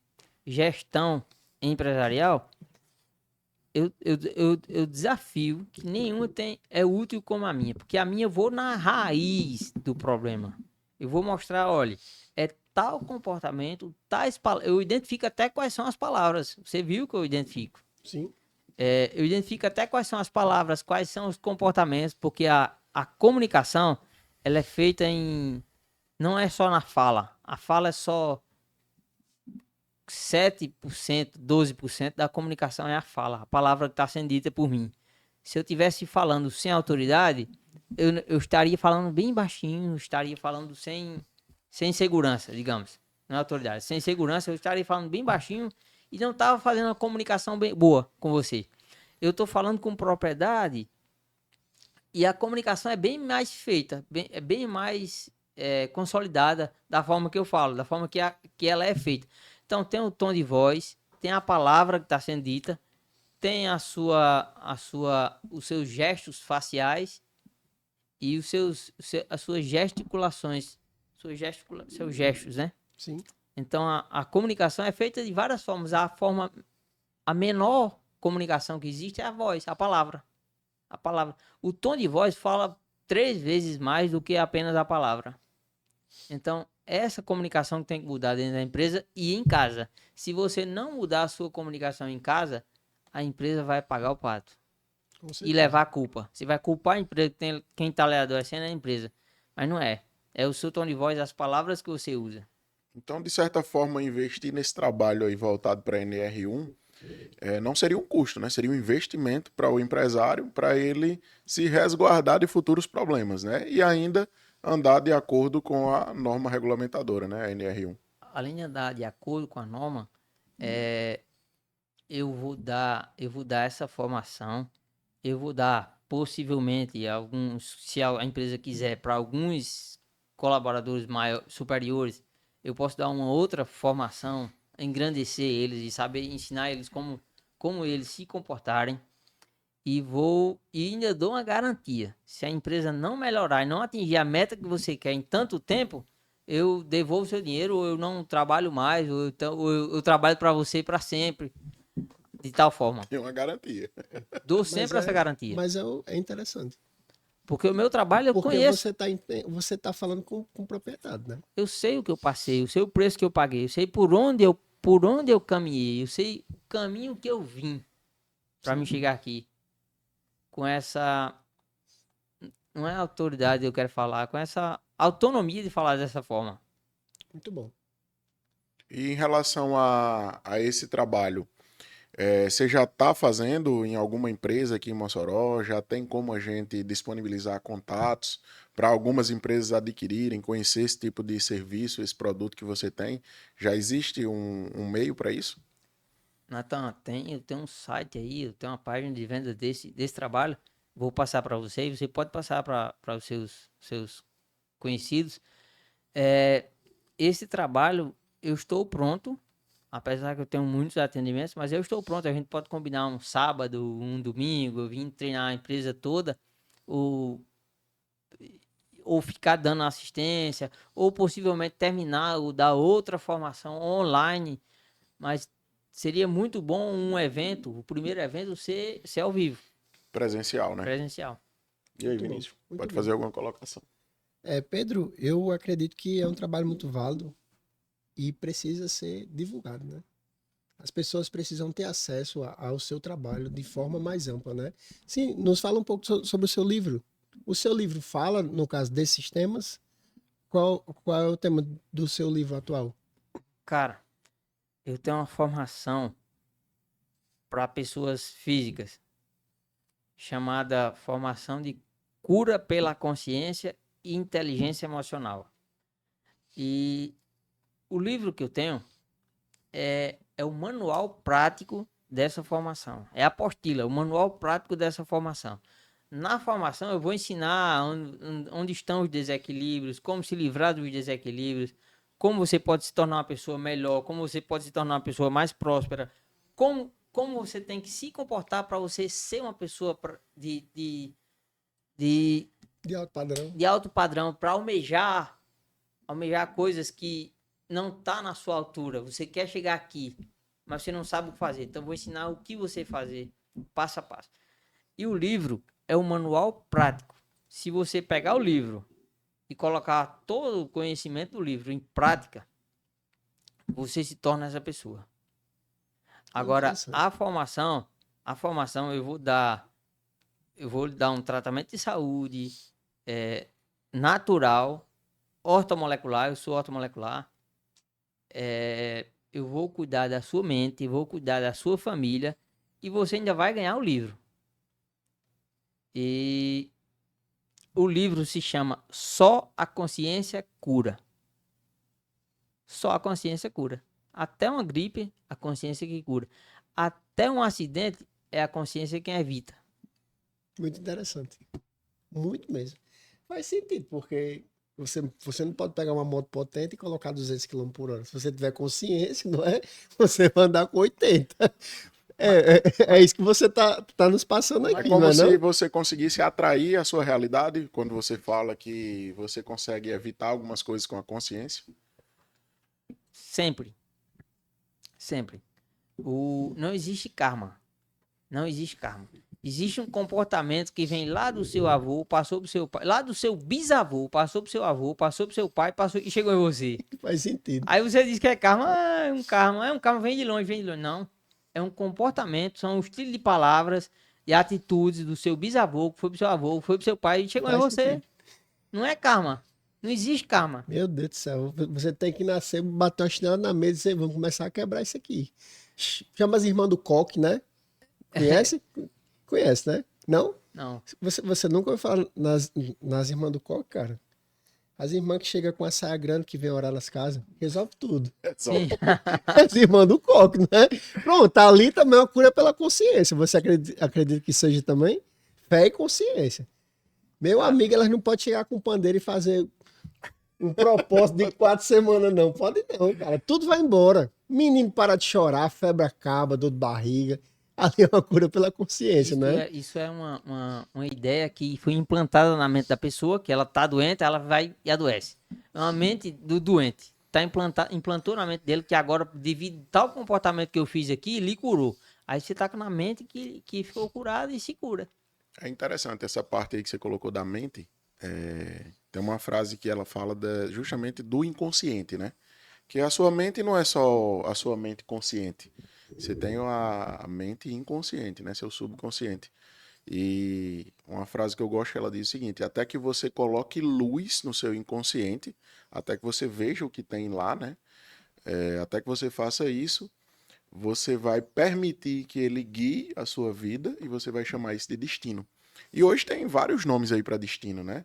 gestão empresarial, eu desafio que nenhuma é útil como a minha, porque a minha eu vou na raiz do problema. Eu vou mostrar, olha, é tal comportamento, tais palavras. Eu identifico até quais são as palavras. Você viu que eu identifico? Sim. Eu identifico até quais são as palavras, quais são os comportamentos, porque a comunicação, ela é feita não é só na fala. A fala é só 7%, 12% da comunicação é a fala. A palavra que está sendo dita por mim. Se eu estivesse falando sem autoridade, eu estaria falando bem baixinho, estaria falando sem segurança, digamos. Não é autoridade. Sem segurança, eu estaria falando bem baixinho e não estava fazendo uma comunicação bem boa com você. Eu estou falando com propriedade e a comunicação é bem mais feita, é bem mais consolidada da forma que eu falo, da forma que ela é feita. Então tem o tom de voz, tem a palavra que está sendo dita, tem os seus gestos faciais e as suas gesticulações, seus gestos, né? Sim. Então a comunicação é feita de várias formas. A menor comunicação que existe é a voz, a palavra. A palavra. O tom de voz fala 3 vezes mais do que apenas a palavra. Então, essa comunicação que tem que mudar dentro da empresa e em casa. Se você não mudar a sua comunicação em casa, a empresa vai pagar o pato. Com E certeza. levar a culpa. Você vai culpar a empresa, quem está lhe adoecendo é a empresa. Mas não é. É o seu tom de voz, as palavras que você usa. Então, de certa forma, investir nesse trabalho aí voltado para a NR1 não seria um custo, né? Seria um investimento para o empresário, para ele se resguardar de futuros problemas, né? E ainda andar de acordo com a norma regulamentadora, né? A NR1. Além de andar de acordo com a norma, eu vou dar essa formação. Eu vou dar possivelmente se a empresa quiser, para alguns colaboradores superiores, eu posso dar uma outra formação, engrandecer eles e saber ensinar eles como eles se comportarem. E ainda dou uma garantia. Se a empresa não melhorar e não atingir a meta que você quer em tanto tempo, eu devolvo seu dinheiro, ou eu não trabalho mais, ou eu trabalho para você para sempre. De tal forma. É uma garantia. Dou sempre essa garantia. Mas é interessante. Porque o meu trabalho eu Porque conheço. você tá falando com propriedade, né? Eu sei o que eu passei, eu sei o preço que eu paguei, eu sei por onde eu caminhei, eu sei o caminho que eu vim para me chegar aqui. Com essa. Não é autoridade que eu quero falar, com essa autonomia de falar dessa forma. Muito bom. E em relação a esse trabalho, você já está fazendo em alguma empresa aqui em Mossoró? Já tem como a gente disponibilizar contatos para algumas empresas adquirirem, conhecer esse tipo de serviço, esse produto que você tem? Já existe um meio para isso? Natan, eu tenho um site aí, eu tenho uma página de venda desse trabalho. Vou passar para você e você pode passar para os seus conhecidos. Esse trabalho, eu estou pronto, apesar que eu tenho muitos atendimentos, mas eu estou pronto. A gente pode combinar um sábado, um domingo, eu vim treinar a empresa toda, ou, ou ficar dando assistência, ou possivelmente terminar ou dar outra formação online. Mas seria muito bom um evento, o primeiro evento ser ao vivo, Presencial, né? presencial. E aí, Muito bom, Vinícius? muito Pode bom. fazer alguma colocação? Pedro, eu acredito que é um trabalho muito válido e precisa ser divulgado, né? As pessoas precisam ter acesso ao seu trabalho de forma mais ampla, né? Sim, nos fala um pouco sobre o seu livro. O seu livro fala, no caso desses temas, qual é o tema do seu livro atual? Cara, eu tenho uma formação para pessoas físicas chamada Formação de Cura pela Consciência e Inteligência Emocional. E o livro que eu tenho é o manual prático dessa formação. É a apostila, o manual prático dessa formação. Na formação eu vou ensinar onde estão os desequilíbrios, como se livrar dos desequilíbrios, como você pode se tornar uma pessoa melhor, como você pode se tornar uma pessoa mais próspera, como você tem que se comportar para você ser uma pessoa de De alto padrão. de alto padrão, para almejar coisas que não tá na sua altura. Você quer chegar aqui, mas você não sabe o que fazer. Então, eu vou ensinar o que você fazer, passo a passo. E o livro é um manual prático. Se você pegar o livro e colocar todo o conhecimento do livro em prática, você se torna essa pessoa. Agora, a formação eu vou lhe dar um tratamento de saúde natural, ortomolecular, eu sou ortomolecular. Eu vou cuidar da sua mente, vou cuidar da sua família e você ainda vai ganhar o livro. E o livro se chama Só a Consciência Cura. Só a consciência cura. Até uma gripe, a consciência que cura. Até um acidente, é a consciência quem evita. Muito interessante. Muito mesmo. Faz sentido, porque Você não pode pegar uma moto potente e colocar 200 km por hora. Se você tiver consciência, não é? Você vai andar com 80. É isso que você tá nos passando É aqui, como não é se não? você conseguisse atrair a sua realidade quando você fala que você consegue evitar algumas coisas com a consciência. Sempre. Sempre. Não existe karma. Não existe karma. Existe um comportamento que vem lá do seu avô, passou pro seu pai, lá do seu bisavô, passou pro seu avô, passou pro seu pai, passou e chegou em você. Faz sentido. Aí você diz que é karma, é um karma, vem de longe, vem de longe. Não. É um comportamento, são um estilo de palavras e atitudes do seu bisavô, que foi pro seu avô, que foi pro seu pai e chegou em Faz você. sentido. Não é karma. Não existe karma. Meu Deus do céu. Você tem que nascer, bater uma chinela na mesa e dizer, vamos começar a quebrar isso aqui. Chama as irmãs do Coque, né? Conhece? Conhece, né? Não? Não. Você nunca ouviu falar nas irmãs do Coque, cara? As irmãs que chegam com a saia grande que vem orar nas casas, resolve tudo. Sim. As irmãs do Coque, né? Pronto, ali também é uma cura pela consciência. Você acredita que seja também? Fé e consciência. Meu amigo, elas não podem chegar com pandeiro e fazer um propósito de 4 semanas, não. Pode não, cara. Tudo vai embora. Menino para de chorar, febre acaba, dor de barriga. Ali é uma cura pela consciência, né? Isso é uma ideia que foi implantada na mente da pessoa, que ela tá doente, ela vai e adoece. É uma mente do doente. Implantou na mente dele que agora, devido a tal comportamento que eu fiz aqui, lhe curou. Aí você tá na mente que ficou curado e se cura. É interessante essa parte aí que você colocou da mente. Tem uma frase que ela fala justamente do inconsciente, né? Que a sua mente não é só a sua mente consciente. Você tem a mente inconsciente, né? Seu subconsciente. E uma frase que eu gosto, ela diz o seguinte: até que você coloque luz no seu inconsciente, até que você veja o que tem lá, né? Até que você faça isso, você vai permitir que ele guie a sua vida e você vai chamar isso de destino. E hoje tem vários nomes aí para destino, né?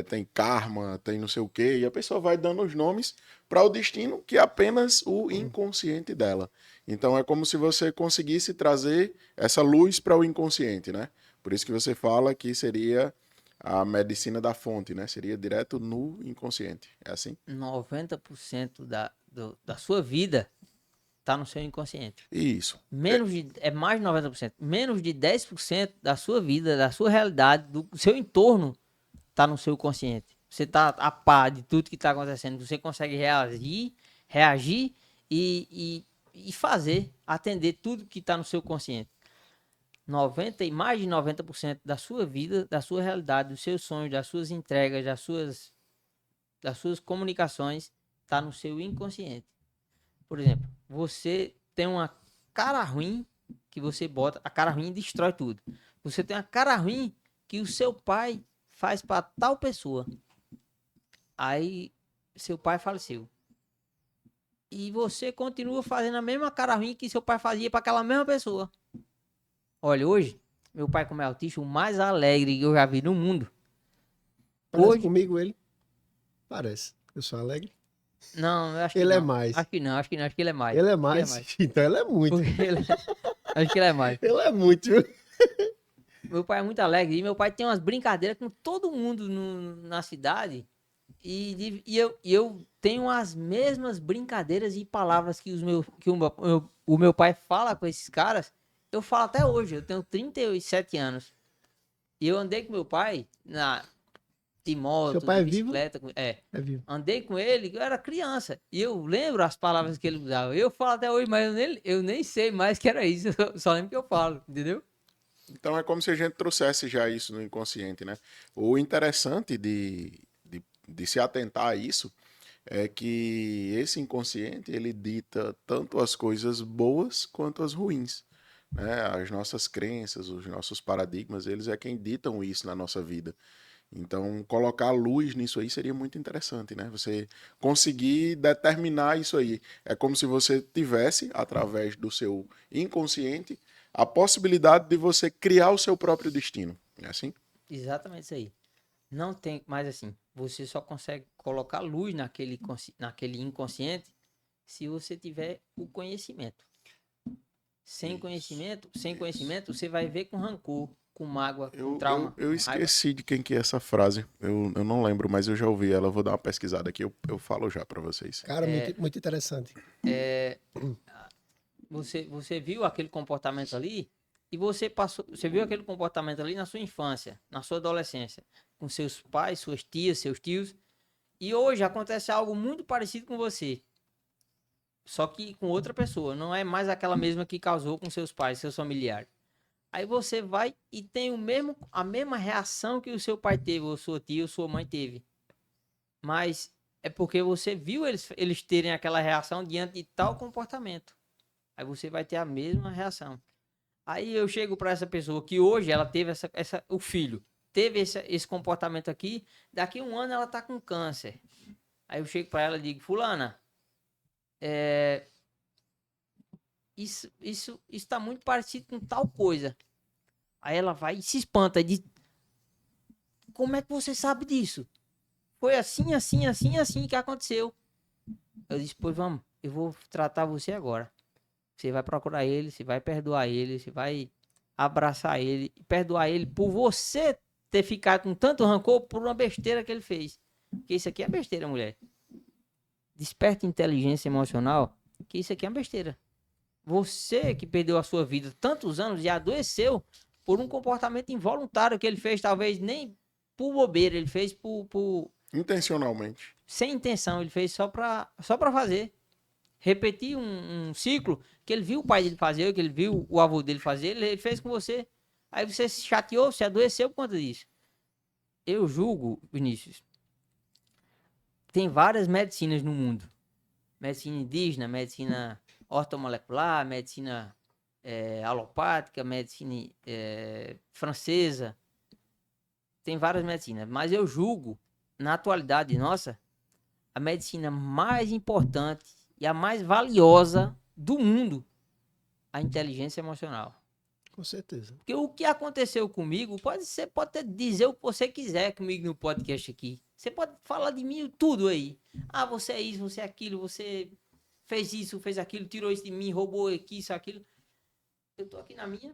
Tem karma, tem não sei o quê, e a pessoa vai dando os nomes para o destino que é apenas o inconsciente dela. Então é como se você conseguisse trazer essa luz para o inconsciente, né? Por isso que você fala que seria a medicina da fonte, né? Seria direto no inconsciente. É assim? 90% da sua vida tá no seu inconsciente. Isso. É mais de 90%. Menos de 10% da sua vida, da sua realidade, do seu entorno, tá no seu consciente. Você tá a par de tudo que tá acontecendo. Você consegue reagir e fazer, atender tudo que tá no seu consciente. Mais de 90% da sua vida, da sua realidade, dos seus sonhos, das suas entregas, das suas comunicações, tá no seu inconsciente. Por exemplo, você tem uma cara ruim que você bota, a cara ruim destrói tudo. Você tem uma cara ruim que o seu pai faz para tal pessoa. Aí seu pai faleceu. E você continua fazendo a mesma cara ruim que seu pai fazia para aquela mesma pessoa. Olha, hoje, meu pai, como é autista, o mais alegre que eu já vi no mundo. Parece Hoje, comigo ele. Parece. Eu sou alegre. não, eu acho que Ele é não. mais. Acho que não, acho que não, acho que ele é mais. Ele é Acho que ele mais. Então ele é muito. Acho que ele é mais. Ele é muito. Meu pai é muito alegre e meu pai tem umas brincadeiras com todo mundo na cidade. E eu tenho as mesmas brincadeiras e palavras que o meu pai fala com esses caras. Eu falo até hoje. Eu tenho 37 anos. E eu andei com meu pai de moto, Seu pai de é vivo? bicicleta. É vivo. Andei com ele, eu era criança. E eu lembro as palavras que ele usava. Eu falo até hoje, mas eu nem sei mais que era isso. Eu só lembro que eu falo, entendeu? Então é como se a gente trouxesse já isso no inconsciente, né? O interessante de se atentar a isso é que esse inconsciente, ele dita tanto as coisas boas quanto as ruins, né? As nossas crenças, os nossos paradigmas, eles é quem ditam isso na nossa vida. Então, colocar luz nisso aí seria muito interessante, né? Você conseguir determinar isso aí. É como se você tivesse, através do seu inconsciente, a possibilidade de você criar o seu próprio destino. É assim? Exatamente isso aí. Não tem mais assim. Você só consegue colocar luz naquele inconsciente se você tiver o conhecimento. Sem conhecimento, você vai ver com rancor. com mágoa, com Eu, trauma, eu, eu com raiva. esqueci de quem que é essa frase. Eu não lembro, mas eu já ouvi ela. Eu vou dar uma pesquisada aqui. Eu falo já pra vocês. Cara, muito, muito interessante. Você viu aquele comportamento ali e você viu aquele comportamento ali na sua infância, na sua adolescência, com seus pais, suas tias, seus tios, e hoje acontece algo muito parecido com você, só que com outra pessoa, não é mais aquela mesma que causou com seus pais, seus familiares. Aí você vai e tem a mesma reação que o seu pai teve, ou sua tia, ou sua mãe teve. Mas é porque você viu eles terem aquela reação diante de tal comportamento. Aí você vai ter a mesma reação. Aí eu chego para essa pessoa que hoje ela teve o filho, teve esse comportamento aqui, daqui a um ano ela tá com câncer. Aí eu chego para ela e digo, fulana, isso tá muito parecido com tal coisa. Aí ela vai e se espanta e diz, como é que você sabe disso? Foi assim, assim, assim, assim que aconteceu. Eu disse, pois vamos, eu vou tratar você agora. Você vai procurar ele, você vai perdoar ele, você vai abraçar ele e perdoar ele por você ter ficado com tanto rancor por uma besteira que ele fez. Porque isso aqui é besteira, mulher. Desperta inteligência emocional, que isso aqui é uma besteira. Você que perdeu a sua vida tantos anos e adoeceu por um comportamento involuntário que ele fez, talvez nem por bobeira, ele fez Intencionalmente. sem intenção, ele fez só pra fazer. Repetir um ciclo que ele viu o pai dele fazer, que ele viu o avô dele fazer, ele fez com você. Aí você se chateou, se adoeceu por conta disso. Eu julgo, Vinícius, tem várias medicinas no mundo. Medicina indígena, medicina ortomolecular, medicina alopática, medicina francesa. Tem várias medicinas. Mas eu julgo, na atualidade nossa, a medicina mais importante e a mais valiosa do mundo, a inteligência emocional. Com certeza. Porque o que aconteceu comigo, você pode dizer o que você quiser comigo no podcast aqui. Você pode falar de mim tudo aí. Ah, você é isso, você é aquilo, você fez isso, fez aquilo, tirou isso de mim, roubou aqui, isso, aquilo. Eu tô aqui na minha.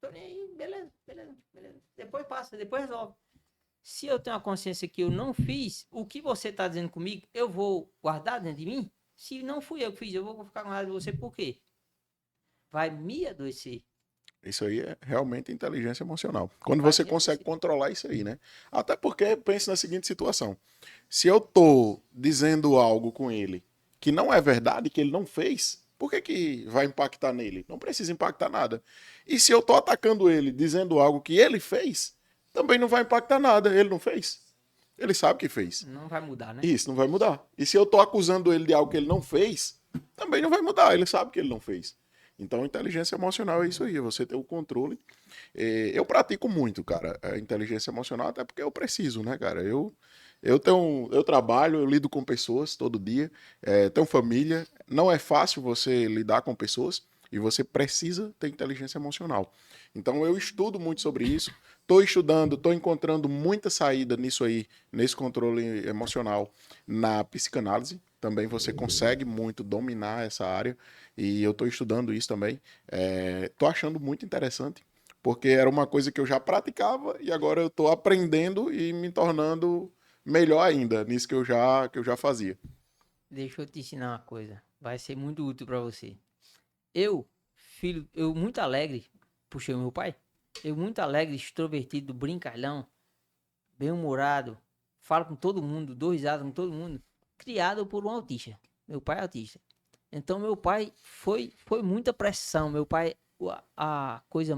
Tô nem aí, beleza. Depois passa, depois resolve. Se eu tenho a consciência que eu não fiz, o que você está dizendo comigo, eu vou guardar dentro de mim? Se não fui eu que fiz, eu vou ficar com raiva de você por quê? Vai me adoecer. Isso aí é realmente inteligência emocional. Quando Vai você me consegue adoecer. controlar isso aí, né? Até porque pense na seguinte situação. Se eu tô dizendo algo com ele que não é verdade, que ele não fez, por que vai impactar nele? Não precisa impactar nada. E se eu tô atacando ele dizendo algo que ele fez, também não vai impactar nada. Ele não fez. Ele sabe que fez. Não vai mudar, né? Isso não vai mudar. E se eu tô acusando ele de algo que ele não fez, também não vai mudar. Ele sabe que ele não fez. Então, inteligência emocional é isso aí, você ter o controle. Eu pratico muito, cara, a inteligência emocional, até porque eu preciso, né, cara? Eu trabalho, eu lido com pessoas todo dia, tenho família. Não é fácil você lidar com pessoas e você precisa ter inteligência emocional. Então, eu estudo muito sobre isso. Estou estudando, estou encontrando muita saída nisso aí, nesse controle emocional, na psicanálise. Também você consegue muito dominar essa área e eu estou estudando isso também. Estou achando muito interessante, porque era uma coisa que eu já praticava e agora eu estou aprendendo e me tornando melhor ainda nisso que eu já fazia. Deixa eu te ensinar uma coisa. Vai ser muito útil para você. Eu muito alegre, puxei o meu pai. Eu muito alegre, extrovertido, brincalhão, bem-humorado, falo com todo mundo, dou risada com todo mundo. Criado por um autista. Meu pai é autista. Então meu pai foi muita pressão. Meu pai, a coisa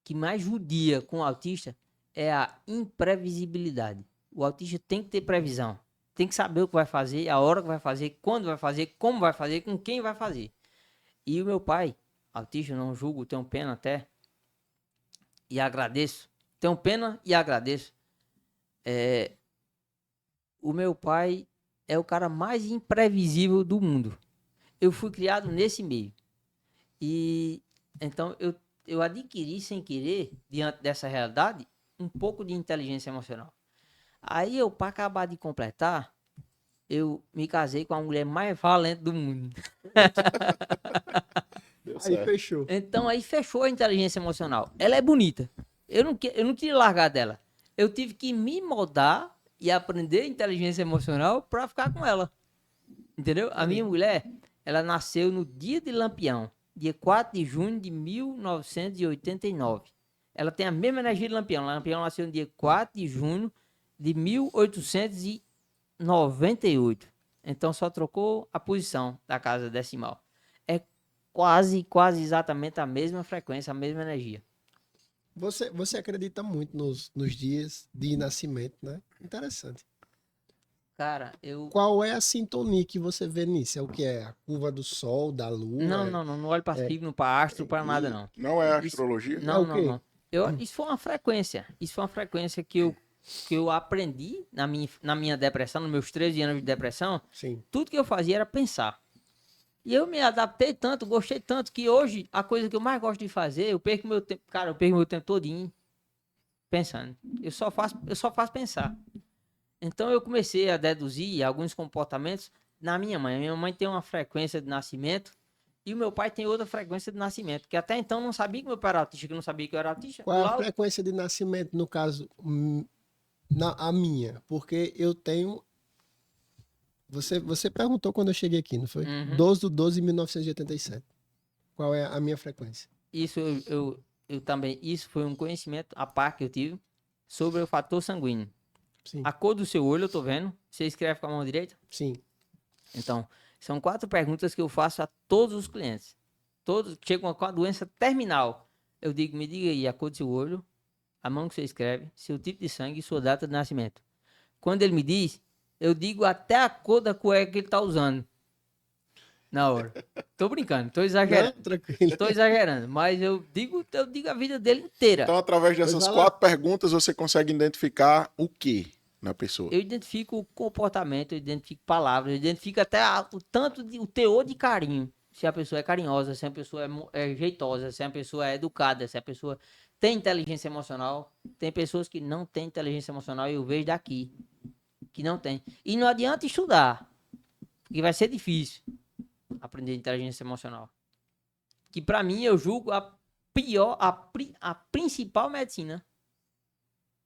que mais judia com o autista é a imprevisibilidade. O autista tem que ter previsão. Tem que saber o que vai fazer, a hora que vai fazer, quando vai fazer, como vai fazer, com quem vai fazer. E o meu pai, autista, eu não julgo, tenho pena até. E agradeço. Tenho pena e agradeço. O meu pai é o cara mais imprevisível do mundo. Eu fui criado nesse meio. E então eu adquiri sem querer, diante dessa realidade, um pouco de inteligência emocional. Aí eu, para acabar de completar, eu me casei com a mulher mais valente do mundo. Aí certo. fechou. Então aí fechou a inteligência emocional. Ela é bonita. Eu não queria largar dela. Eu tive que me moldar e aprender inteligência emocional para ficar com ela. Entendeu? A minha mulher, ela nasceu no dia de Lampião, dia 4 de junho de 1989. Ela tem a mesma energia de Lampião. Lampião nasceu no dia 4 de junho de 1898. Então só trocou a posição da casa decimal. É quase exatamente a mesma frequência, a mesma energia. Você acredita muito nos dias de nascimento, né? Interessante. Cara, eu. Qual é a sintonia que você vê nisso? É o que é? A curva do sol, da lua? Não olho para signo, para astro, para nada, não. Não é Isso, astrologia? É o não, quê? não. Isso foi uma frequência. Isso foi uma frequência que eu aprendi na minha depressão, nos meus 13 anos de depressão. Sim. Tudo que eu fazia era pensar. E eu me adaptei tanto, gostei tanto, que hoje a coisa que eu mais gosto de fazer, eu perco meu tempo, cara, eu perco meu tempo todinho pensando. Eu só faço pensar. Então eu comecei a deduzir alguns comportamentos na minha mãe. A minha mãe tem uma frequência de nascimento e o meu pai tem outra frequência de nascimento, que até então não sabia que meu pai era autista, que eu não sabia que eu era autista. Qual é a frequência de nascimento, no caso, a minha? Porque eu tenho. Você perguntou quando eu cheguei aqui, não foi? Uhum. 12/12/1987. Qual é a minha frequência? Isso eu também, isso foi um conhecimento à par que eu tive sobre o fator sanguíneo. Sim. A cor do seu olho eu tô vendo. Você escreve com a mão direita? Sim. Então, são 4 perguntas que eu faço a todos os clientes. Todos que chegam com a doença terminal. Eu digo, me diga aí a cor do seu olho, a mão que você escreve, seu tipo de sangue e sua data de nascimento. Quando ele me diz, eu digo até a cor da cueca que ele tá usando. Na hora. Tô brincando, tô Não, exagerando. tranquilo. Tô exagerando, mas eu digo a vida dele inteira. Então, através dessas vai lá. 4 perguntas, você consegue identificar o que na pessoa? Eu identifico o comportamento, eu identifico palavras, eu identifico até o teor de carinho. Se a pessoa é carinhosa, se a pessoa é jeitosa, se a pessoa é educada, se a pessoa tem inteligência emocional. Tem pessoas que não têm inteligência emocional e eu vejo daqui que não tem. E não adianta estudar, porque vai ser difícil aprender inteligência emocional. Que pra mim eu julgo a principal medicina.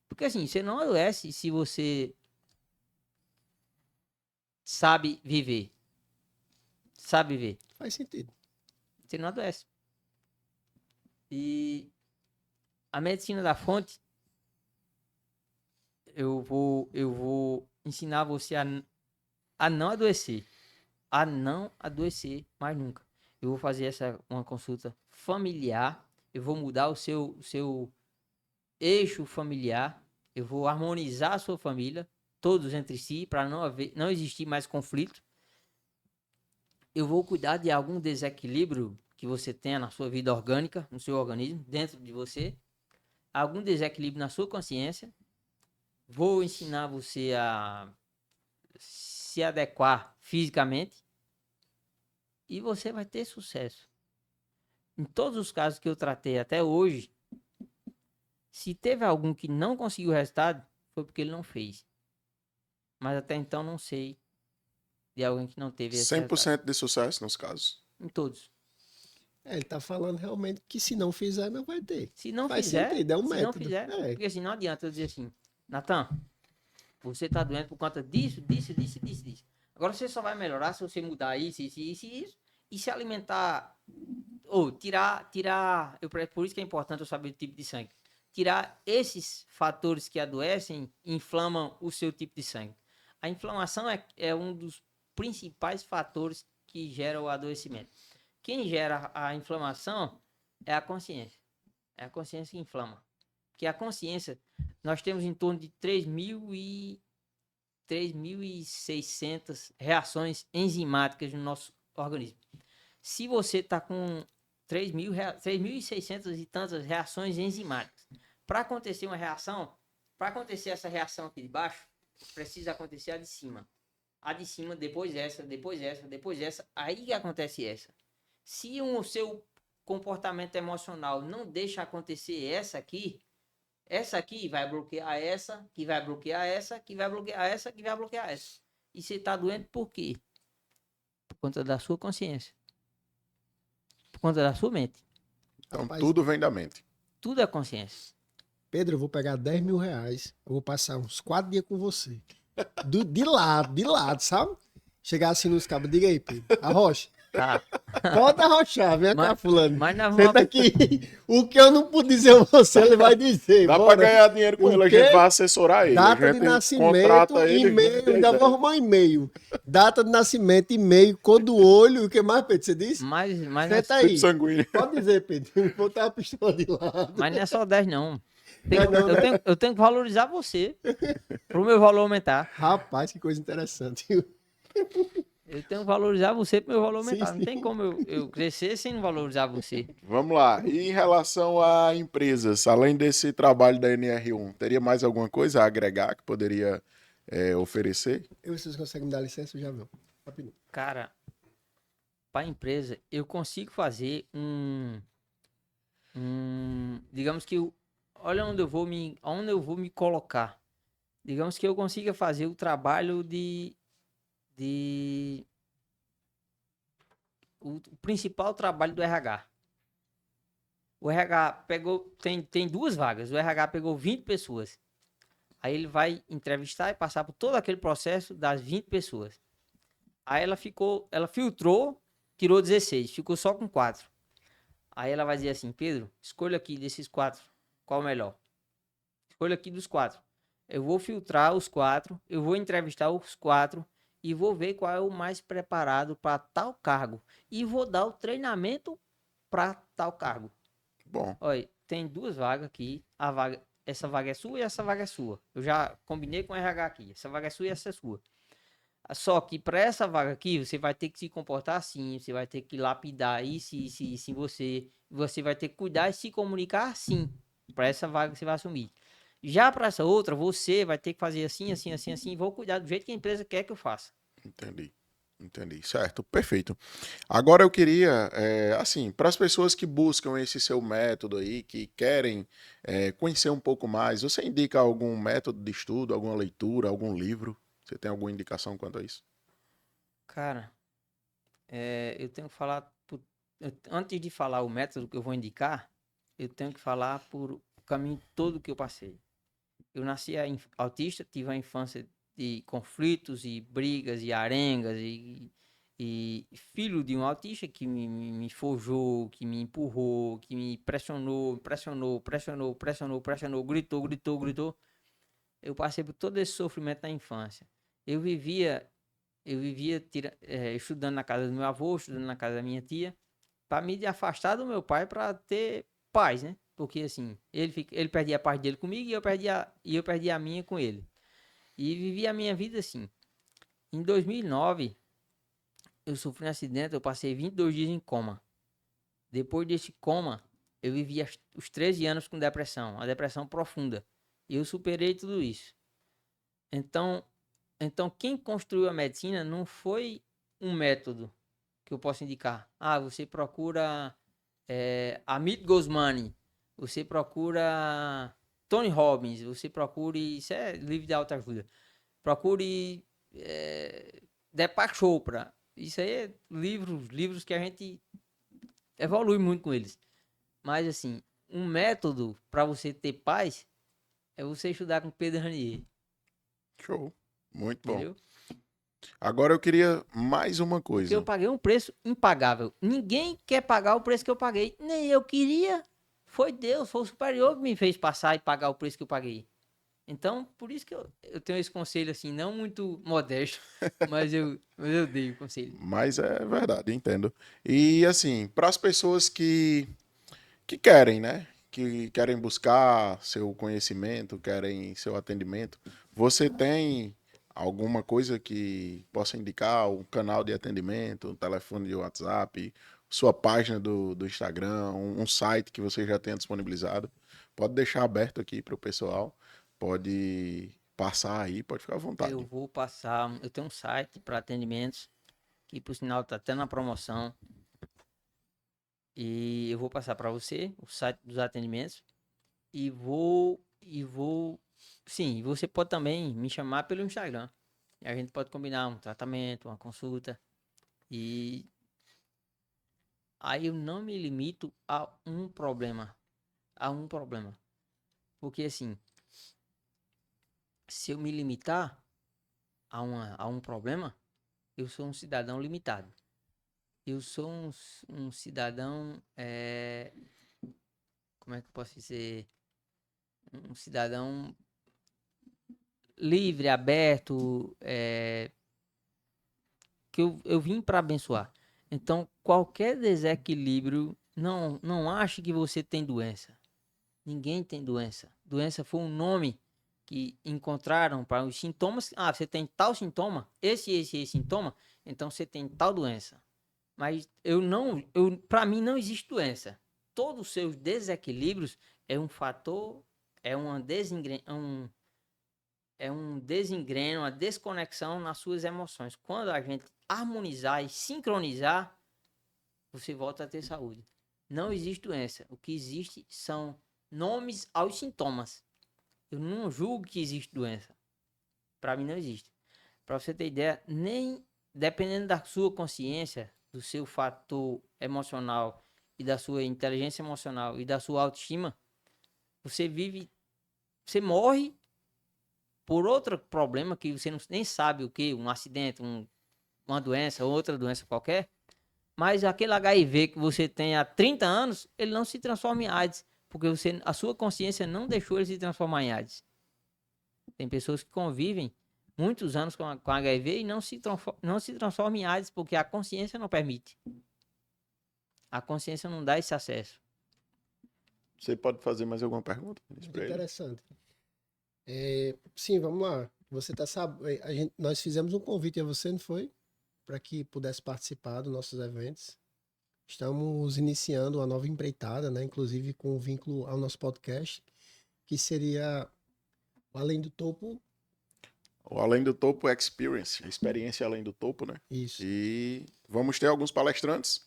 Porque assim, você não adoece se você sabe viver. Sabe viver. Faz sentido. Você não adoece. E a medicina da fonte, eu vou ensinar você a não adoecer. A não adoecer mais nunca. Eu vou fazer uma consulta familiar. Eu vou mudar o seu eixo familiar. Eu vou harmonizar a sua família, todos entre si, para não existir mais conflito. Eu vou cuidar de algum desequilíbrio que você tenha na sua vida orgânica, no seu organismo, dentro de você. Algum desequilíbrio na sua consciência. Vou ensinar você a se adequar fisicamente. E você vai ter sucesso. Em todos os casos que eu tratei até hoje, se teve algum que não conseguiu o resultado, foi porque ele não fez. Mas até então não sei de alguém que não teve esse resultado. 100% de sucesso nos casos. Em todos. Ele tá falando realmente que se não fizer, não vai ter. Se não Faz fizer, sentido, é um se método. não fizer, É. porque assim, não adianta eu dizer assim, Natan, você tá doente por conta disso. Agora você só vai melhorar se você mudar isso. E se alimentar, ou tirar, por isso que é importante eu saber o tipo de sangue. Tirar esses fatores que adoecem, inflamam o seu tipo de sangue. A inflamação é um dos principais fatores que gera o adoecimento. Quem gera a inflamação é a consciência. É a consciência que inflama. Porque a consciência, nós temos em torno de 3.600 reações enzimáticas no nosso organismo. Se você está com 3.600 e tantas reações enzimáticas, para acontecer uma reação, para acontecer essa reação aqui de baixo, precisa acontecer a de cima. A de cima, depois essa, aí que acontece essa. Se o seu comportamento emocional não deixa acontecer essa aqui vai bloquear essa, que vai bloquear essa, que vai bloquear essa, que vai bloquear essa. E você está doente por quê? Por conta da sua consciência. por conta da sua mente. Então, Rapaz, tudo vem da mente. Tudo é consciência. Pedro, eu vou pegar 10 mil reais. Eu vou passar uns 4 dias com você. De lado, sabe? Chegar assim nos cabos. Diga aí, Pedro. Arrocha. Tá. Pode arrochar. Vem cá, Mas- fulano. mas nós Senta vamos- aqui. O que eu não pude dizer a você, ele vai dizer. Dá Bora. pra ganhar dinheiro com O ele, a quê? gente vai assessorar ele. Data a de gente nascimento, contrata ele. e-mail. Ainda vou arrumar um e-mail. Data de nascimento, e-mail, cor do olho. O que mais, Pedro? Você disse? Mas Senta Tipo aí. sanguíneo. Pode dizer, Pedro. Vou botar a pistola de lado. Mas não é só 10, não. Não, né? Eu tenho que valorizar você. Pro meu valor aumentar. Rapaz, que coisa interessante. Eu tenho que valorizar você pro meu valor Sim, aumentar. Não tem sim. como eu crescer sem valorizar você. Vamos lá. E em relação a empresas, além desse trabalho da NR1, teria mais alguma coisa a agregar que poderia oferecer? Vocês conseguem me dar licença? Eu já vou. Rapidinho. Cara, para a empresa, eu consigo fazer digamos que olha onde eu vou me colocar. Digamos que eu consiga fazer o trabalho o principal trabalho do RH. O RH pegou, tem duas vagas. O RH pegou 20 pessoas. Aí ele vai entrevistar e passar por todo aquele processo das 20 pessoas. Aí ela filtrou, tirou 16, ficou só com 4. Aí ela vai dizer assim: Pedro, escolha aqui desses 4, qual o melhor? Escolha aqui dos 4. Eu vou filtrar os 4, eu vou entrevistar os 4 e vou ver qual é o mais preparado para tal cargo. E vou dar o treinamento para tal cargo. Bom, Olha, tem duas vagas aqui. Essa vaga é sua e essa vaga é sua. Eu já combinei com o RH aqui. Essa vaga é sua e essa é sua. Só que para essa vaga aqui, você vai ter que se comportar assim, você vai ter que lapidar isso, em você. Você vai ter que cuidar e se comunicar assim. Para essa vaga que você vai assumir. Já para essa outra, você vai ter que fazer assim, assim, assim, assim. E vou cuidar do jeito que a empresa quer que eu faça. entendi. Entendi. Certo, perfeito. Agora eu queria, assim, para as pessoas que buscam esse seu método aí, que querem conhecer um pouco mais, você indica algum método de estudo, alguma leitura, algum livro? Você tem alguma indicação quanto a isso? Cara, eu tenho que falar. Antes de falar o método que eu vou indicar, eu tenho que falar por o caminho todo que eu passei. Eu nasci autista, tive uma infância de conflitos e brigas e arengas e filho de um autista que me forjou, que me empurrou, que me pressionou, gritou. Eu passei por todo esse sofrimento na infância. Eu vivia estudando na casa do meu avô, estudando na casa da minha tia, para me afastar do meu pai para ter paz, né? Porque assim, ele perdia a parte dele comigo e eu perdia a minha com ele. E vivi a minha vida assim. Em 2009, eu sofri um acidente, eu passei 22 dias em coma. Depois desse coma, eu vivi os 13 anos com depressão, uma depressão profunda. E eu superei tudo isso. Então quem construiu a medicina não foi um método que eu posso indicar. Ah, você procura Amit Gosmani, você procura Tony Robbins, você procure, isso é livro de autoajuda, procure Deepak Chopra, isso aí é livros que a gente evolui muito com eles. Mas assim, um método para você ter paz é você estudar com Pedro Ranier, Show. Muito bom. entendeu? Agora eu queria mais uma Porque coisa. eu paguei um preço impagável. Ninguém quer pagar o preço que eu paguei. Nem eu queria. Foi Deus, foi o superior que me fez passar e pagar o preço que eu paguei. Então, por isso que eu tenho esse conselho assim, não muito modesto, mas eu dei o conselho. Mas é verdade, entendo. E assim, para as pessoas que querem, né? Que querem buscar seu conhecimento, querem seu atendimento, você tem alguma coisa que possa indicar? Um canal de atendimento, um telefone de WhatsApp, sua página do Instagram, um site que você já tenha disponibilizado? Pode deixar aberto aqui para o pessoal. Pode passar aí, pode ficar à vontade. Eu vou passar, eu tenho um site para atendimentos, que por sinal está até na promoção. E eu vou passar para você o site dos atendimentos. Sim, você pode também me chamar pelo Instagram. E a gente pode combinar um tratamento, uma consulta. E Aí eu não me limito a um problema. Porque assim, se eu me limitar a um problema, eu sou um cidadão limitado. Eu sou um cidadão, como é que eu posso dizer? Um cidadão livre, aberto, que eu vim para abençoar. Então, qualquer desequilíbrio, não ache que você tem doença. Ninguém tem doença. Doença foi um nome que encontraram para os sintomas. Ah, você tem tal sintoma, esse sintoma, então você tem tal doença. Mas para mim não existe doença. Todos os seus desequilíbrios é um fator, é uma é um desengreno, uma desconexão nas suas emoções. Quando a gente harmonizar e sincronizar, você volta a ter saúde. Não existe doença. O que existe são nomes aos sintomas. Eu não julgo que existe doença. Para mim não existe. Para você ter ideia, nem dependendo da sua consciência, do seu fator emocional e da sua inteligência emocional e da sua autoestima, você morre por outro problema que você nem sabe o que, um acidente, uma doença, outra doença qualquer, mas aquele HIV que você tem há 30 anos, ele não se transforma em AIDS, porque a sua consciência não deixou ele se transformar em AIDS. Tem pessoas que convivem muitos anos com HIV e não se transformam em AIDS, porque a consciência não permite. A consciência não dá esse acesso. Você pode fazer mais alguma pergunta? Muito interessante. Sim, vamos lá. Você tá sabendo, nós fizemos um convite a você, não foi? Para que pudesse participar dos nossos eventos. Estamos iniciando uma nova empreitada, né? Inclusive com vínculo ao nosso podcast, que seria o Além do Topo. O Além do Topo Experience, a experiência além do topo, né? Isso. E vamos ter alguns palestrantes.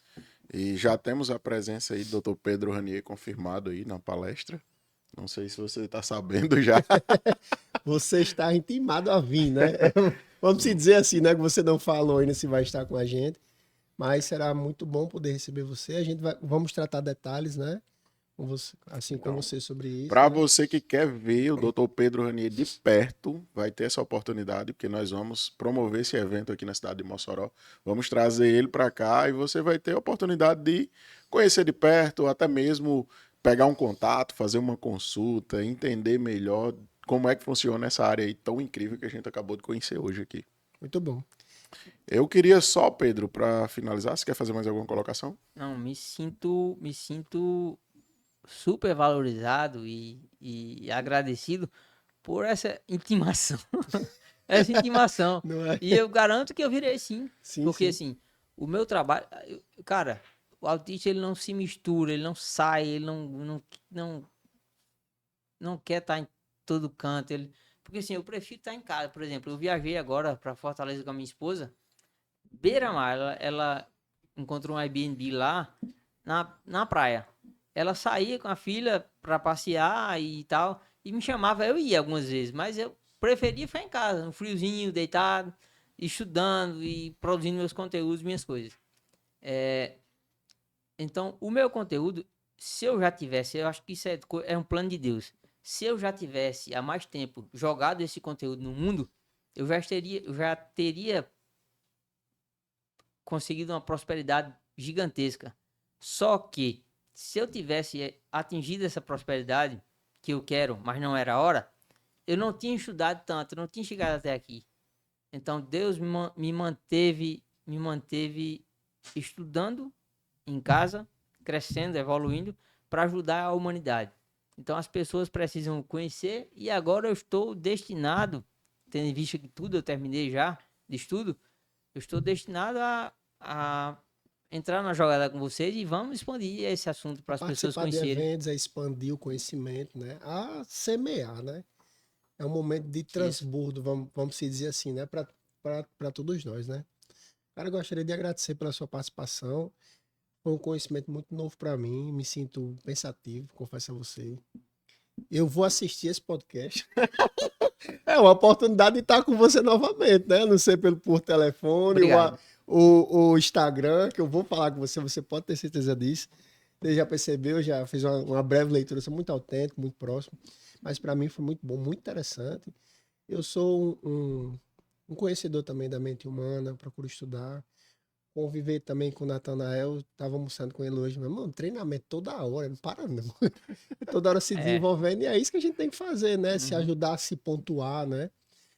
E já temos a presença aí do Dr. Pedro Ranier confirmado aí na palestra. Não sei se você está sabendo já. Você está intimado a vir, né? Vamos se dizer assim, né? Que você não falou ainda se vai estar com a gente. Mas será muito bom poder receber você. Vamos tratar detalhes, né? Com você, assim Então, com você sobre isso. Para né? você que quer ver o Dr. Pedro Ranier de perto, vai ter essa oportunidade, porque nós vamos promover esse evento aqui na cidade de Mossoró. Vamos trazer ele para cá e você vai ter a oportunidade de conhecer de perto, até mesmo pegar um contato, fazer uma consulta, entender melhor como é que funciona essa área aí tão incrível que a gente acabou de conhecer hoje aqui. Muito bom. Eu queria só, Pedro, para finalizar, você quer fazer mais alguma colocação? Não, me sinto super valorizado e agradecido por essa intimação. Essa intimação. Não é? E eu garanto que eu virei sim. Sim, Porque sim. assim, o meu trabalho. Cara, o autista ele não se mistura, ele não sai, ele não quer estar em todo canto. Porque assim, eu prefiro estar em casa. Por exemplo, eu viajei agora para Fortaleza com a minha esposa. Beira-mar, ela encontrou um Airbnb lá na praia. Ela saía com a filha para passear e tal, e me chamava, eu ia algumas vezes, mas eu preferia ficar em casa, no friozinho, deitado, estudando e produzindo meus conteúdos, minhas coisas. Então, o meu conteúdo, se eu já tivesse, eu acho que isso é um plano de Deus. Se eu já tivesse há mais tempo jogado esse conteúdo no mundo, eu já teria conseguido uma prosperidade gigantesca. Só que, se eu tivesse atingido essa prosperidade que eu quero, mas não era a hora, eu não tinha estudado tanto, eu não tinha chegado até aqui. Então, Deus me manteve estudando em casa, crescendo, evoluindo, para ajudar a humanidade. Então, as pessoas precisam conhecer e agora eu estou destinado, tendo em vista que tudo eu terminei já de estudo, eu estou destinado a entrar na jogada com vocês e vamos expandir esse assunto para as pessoas Participar de conhecerem. eventos, é expandir o conhecimento, né? A semear, né? É um momento de transbordo, vamos se dizer assim, né? Para todos nós, né? Cara, eu gostaria de agradecer pela sua participação. Foi um conhecimento muito novo para mim. Me sinto pensativo, confesso a você. Eu vou assistir esse podcast. É uma oportunidade de estar com você novamente, né? Não sei por telefone, Obrigado. o Instagram, que eu vou falar com você, você pode ter certeza disso. Você já percebeu, já fiz uma breve leitura, sou muito autêntico, muito próximo. Mas para mim foi muito bom, muito interessante. Eu sou um conhecedor também da mente humana, procuro estudar. Conviver também com o Natanael, estava almoçando com ele hoje, meu irmão, treinamento toda hora, não para não. Toda hora se É. desenvolvendo, e é isso que a gente tem que fazer, né? Se ajudar a se pontuar, né?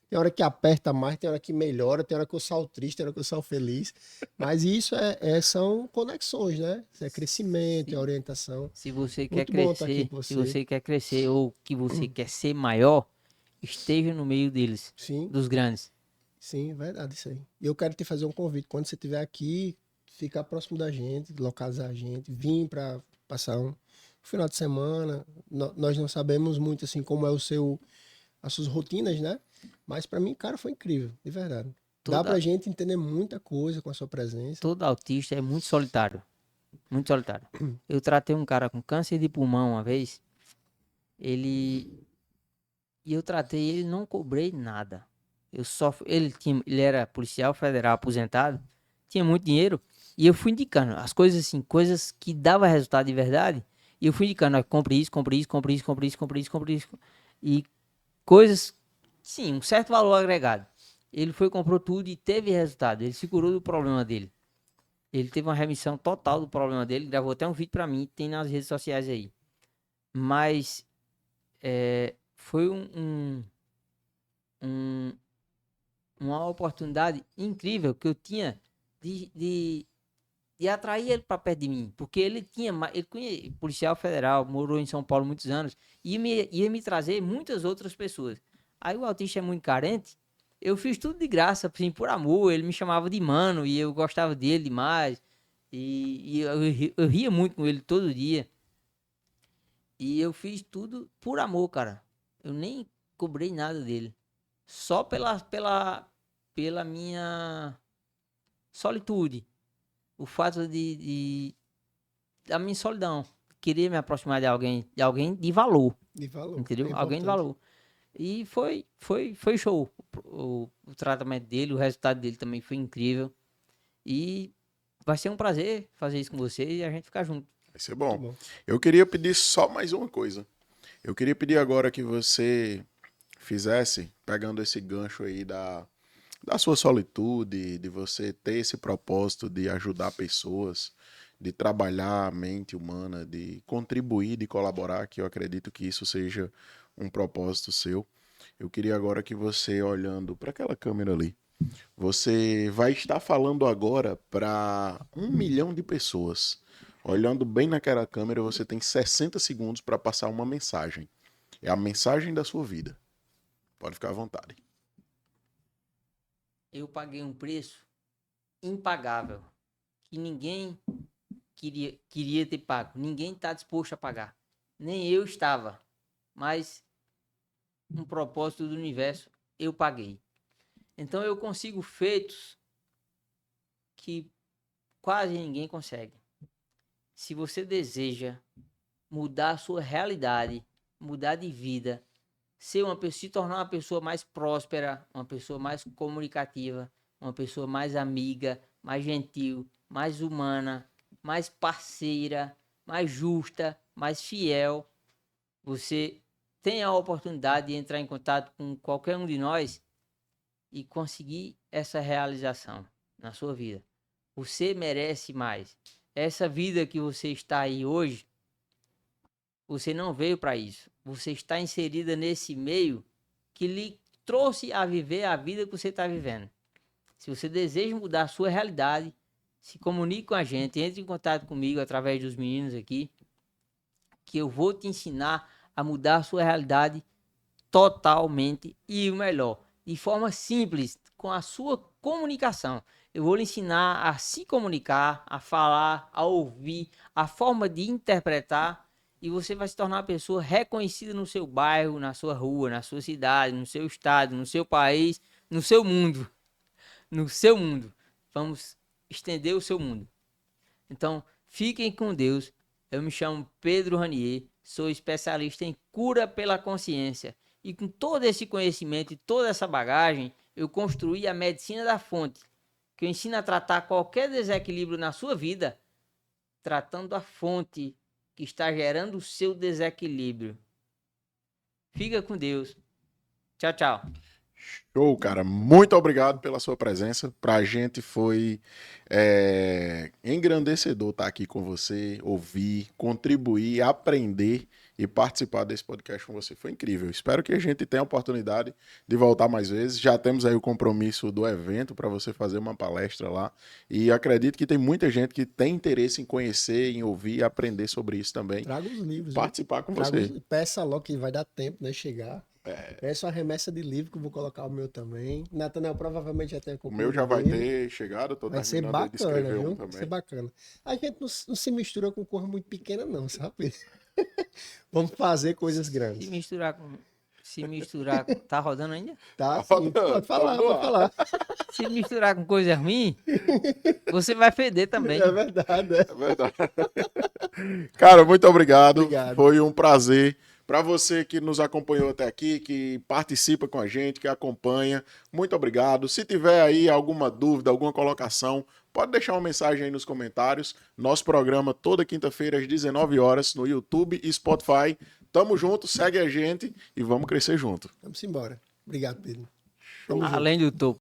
Tem hora que aperta mais, tem hora que melhora, tem hora que eu saio triste, tem hora que eu saio feliz. Mas isso são conexões, né? Isso é crescimento, é Se, orientação. se você quer Muito bom estar aqui crescer, com se você. você quer crescer ou que você quer ser maior, esteja no meio deles, Sim, dos grandes. sim, verdade isso aí. E eu quero te fazer um convite. Quando você estiver aqui, ficar próximo da gente, localizar a gente, vir para passar um final de semana. Nós não sabemos muito assim como é as suas rotinas, né? Mas para mim, cara, foi incrível, de verdade. Dá Toda, pra gente entender muita coisa com a sua presença. todo autista é muito solitário. Muito solitário. Eu tratei um cara com câncer de pulmão uma vez. Ele. E eu tratei ele, não cobrei nada. Ele era policial federal aposentado, tinha muito dinheiro. E eu fui indicando as coisas assim, coisas que dava resultado de verdade. E eu fui indicando, ó, compre isso, compre isso, compre isso, compre isso, compre isso, compre isso. E coisas, sim, um certo valor agregado. Ele foi, comprou tudo e teve resultado. Ele se curou do problema dele. Ele teve uma remissão total do problema dele. Gravou até um vídeo pra mim, tem nas redes sociais aí. Mas foi um- uma oportunidade incrível que eu tinha de atrair ele para perto de mim. Porque ele policial federal, morou em São Paulo muitos anos, e ia me trazer muitas outras pessoas. Aí o autista é muito carente, eu fiz tudo de graça, assim, por amor. Ele me chamava de mano e eu gostava dele demais. E eu ria muito com ele todo dia. E eu fiz tudo por amor, cara. Eu nem cobrei nada dele. Só pela minha solitude. O fato da minha solidão. Queria me aproximar de alguém de valor, De valor, é entendeu? Alguém de importante. valor. E foi show. O tratamento dele, o resultado dele também foi incrível. E vai ser um prazer fazer isso com você e a gente ficar junto. Vai ser Muito bom. bom. Eu queria pedir só mais uma coisa. Eu queria pedir agora que você fizesse, pegando esse gancho aí da sua solitude, de você ter esse propósito de ajudar pessoas, de trabalhar a mente humana, de contribuir, de colaborar, que eu acredito que isso seja um propósito seu. Eu queria agora que você, olhando para aquela câmera ali, você vai estar falando agora para 1 milhão de pessoas. Olhando bem naquela câmera, você tem 60 segundos para passar uma mensagem. É a mensagem da sua vida. Pode ficar à vontade. Eu paguei um preço impagável que ninguém queria ter pago. Ninguém está disposto a pagar. Nem eu estava. Mas um propósito do universo eu paguei. Então eu consigo feitos que quase ninguém consegue. Se você deseja mudar a sua realidade, mudar de vida, se tornar uma pessoa mais próspera, uma pessoa mais comunicativa, uma pessoa mais amiga, mais gentil, mais humana, mais parceira, mais justa, mais fiel, você tem a oportunidade de entrar em contato com qualquer um de nós e conseguir essa realização na sua vida. Você merece mais. Essa vida que você está aí hoje, você não veio para isso. Você está inserida nesse meio que lhe trouxe a viver a vida que você está vivendo. Se você deseja mudar a sua realidade, se comunique com a gente, entre em contato comigo através dos meninos aqui, que eu vou te ensinar a mudar a sua realidade totalmente e o melhor, de forma simples, com a sua comunicação. Eu vou lhe ensinar a se comunicar, a falar, a ouvir, a forma de interpretar, e você vai se tornar uma pessoa reconhecida no seu bairro, na sua rua, na sua cidade, no seu estado, no seu país, no seu mundo. No seu mundo. Vamos estender o seu mundo. Então, fiquem com Deus. Eu me chamo Pedro Ranier, sou especialista em cura pela consciência. E com todo esse conhecimento e toda essa bagagem, eu construí a medicina da fonte, que eu ensino a tratar qualquer desequilíbrio na sua vida, tratando a fonte que está gerando o seu desequilíbrio. Fica com Deus. Tchau, tchau. Show, cara. Muito obrigado pela sua presença. Pra gente foi engrandecedor estar aqui com você, ouvir, contribuir, aprender e participar desse podcast com você. Foi incrível. Espero que a gente tenha a oportunidade de voltar mais vezes. Já temos aí o compromisso do evento para você fazer uma palestra lá. E acredito que tem muita gente que tem interesse em conhecer, em ouvir e aprender sobre isso também. Traga os livros. Participar com você. Peça logo que vai dar tempo, né? Chegar. Peça uma remessa de livro que eu vou colocar o meu também. Nathanael provavelmente já tem O meu já vai ter chegado. Tô vai ser terminando de bacana, escrever um viu? também. Vai ser bacana. A gente não se mistura com coisa muito pequena, não, sabe? Vamos fazer coisas grandes. Se misturar com... Tá rodando ainda? Tá, sim. Pode falar, pode falar. Se misturar com coisa ruim, você vai feder também. É verdade, é. É verdade. Cara, muito obrigado. Obrigado. Foi um prazer. Para você que nos acompanhou até aqui, que participa com a gente, que acompanha, muito obrigado. Se tiver aí alguma dúvida, alguma colocação, pode deixar uma mensagem aí nos comentários. Nosso programa toda quinta-feira às 19 horas no YouTube e Spotify. Tamo junto, segue a gente e vamos crescer junto. Vamos embora. Obrigado, Pedro. Além do topo.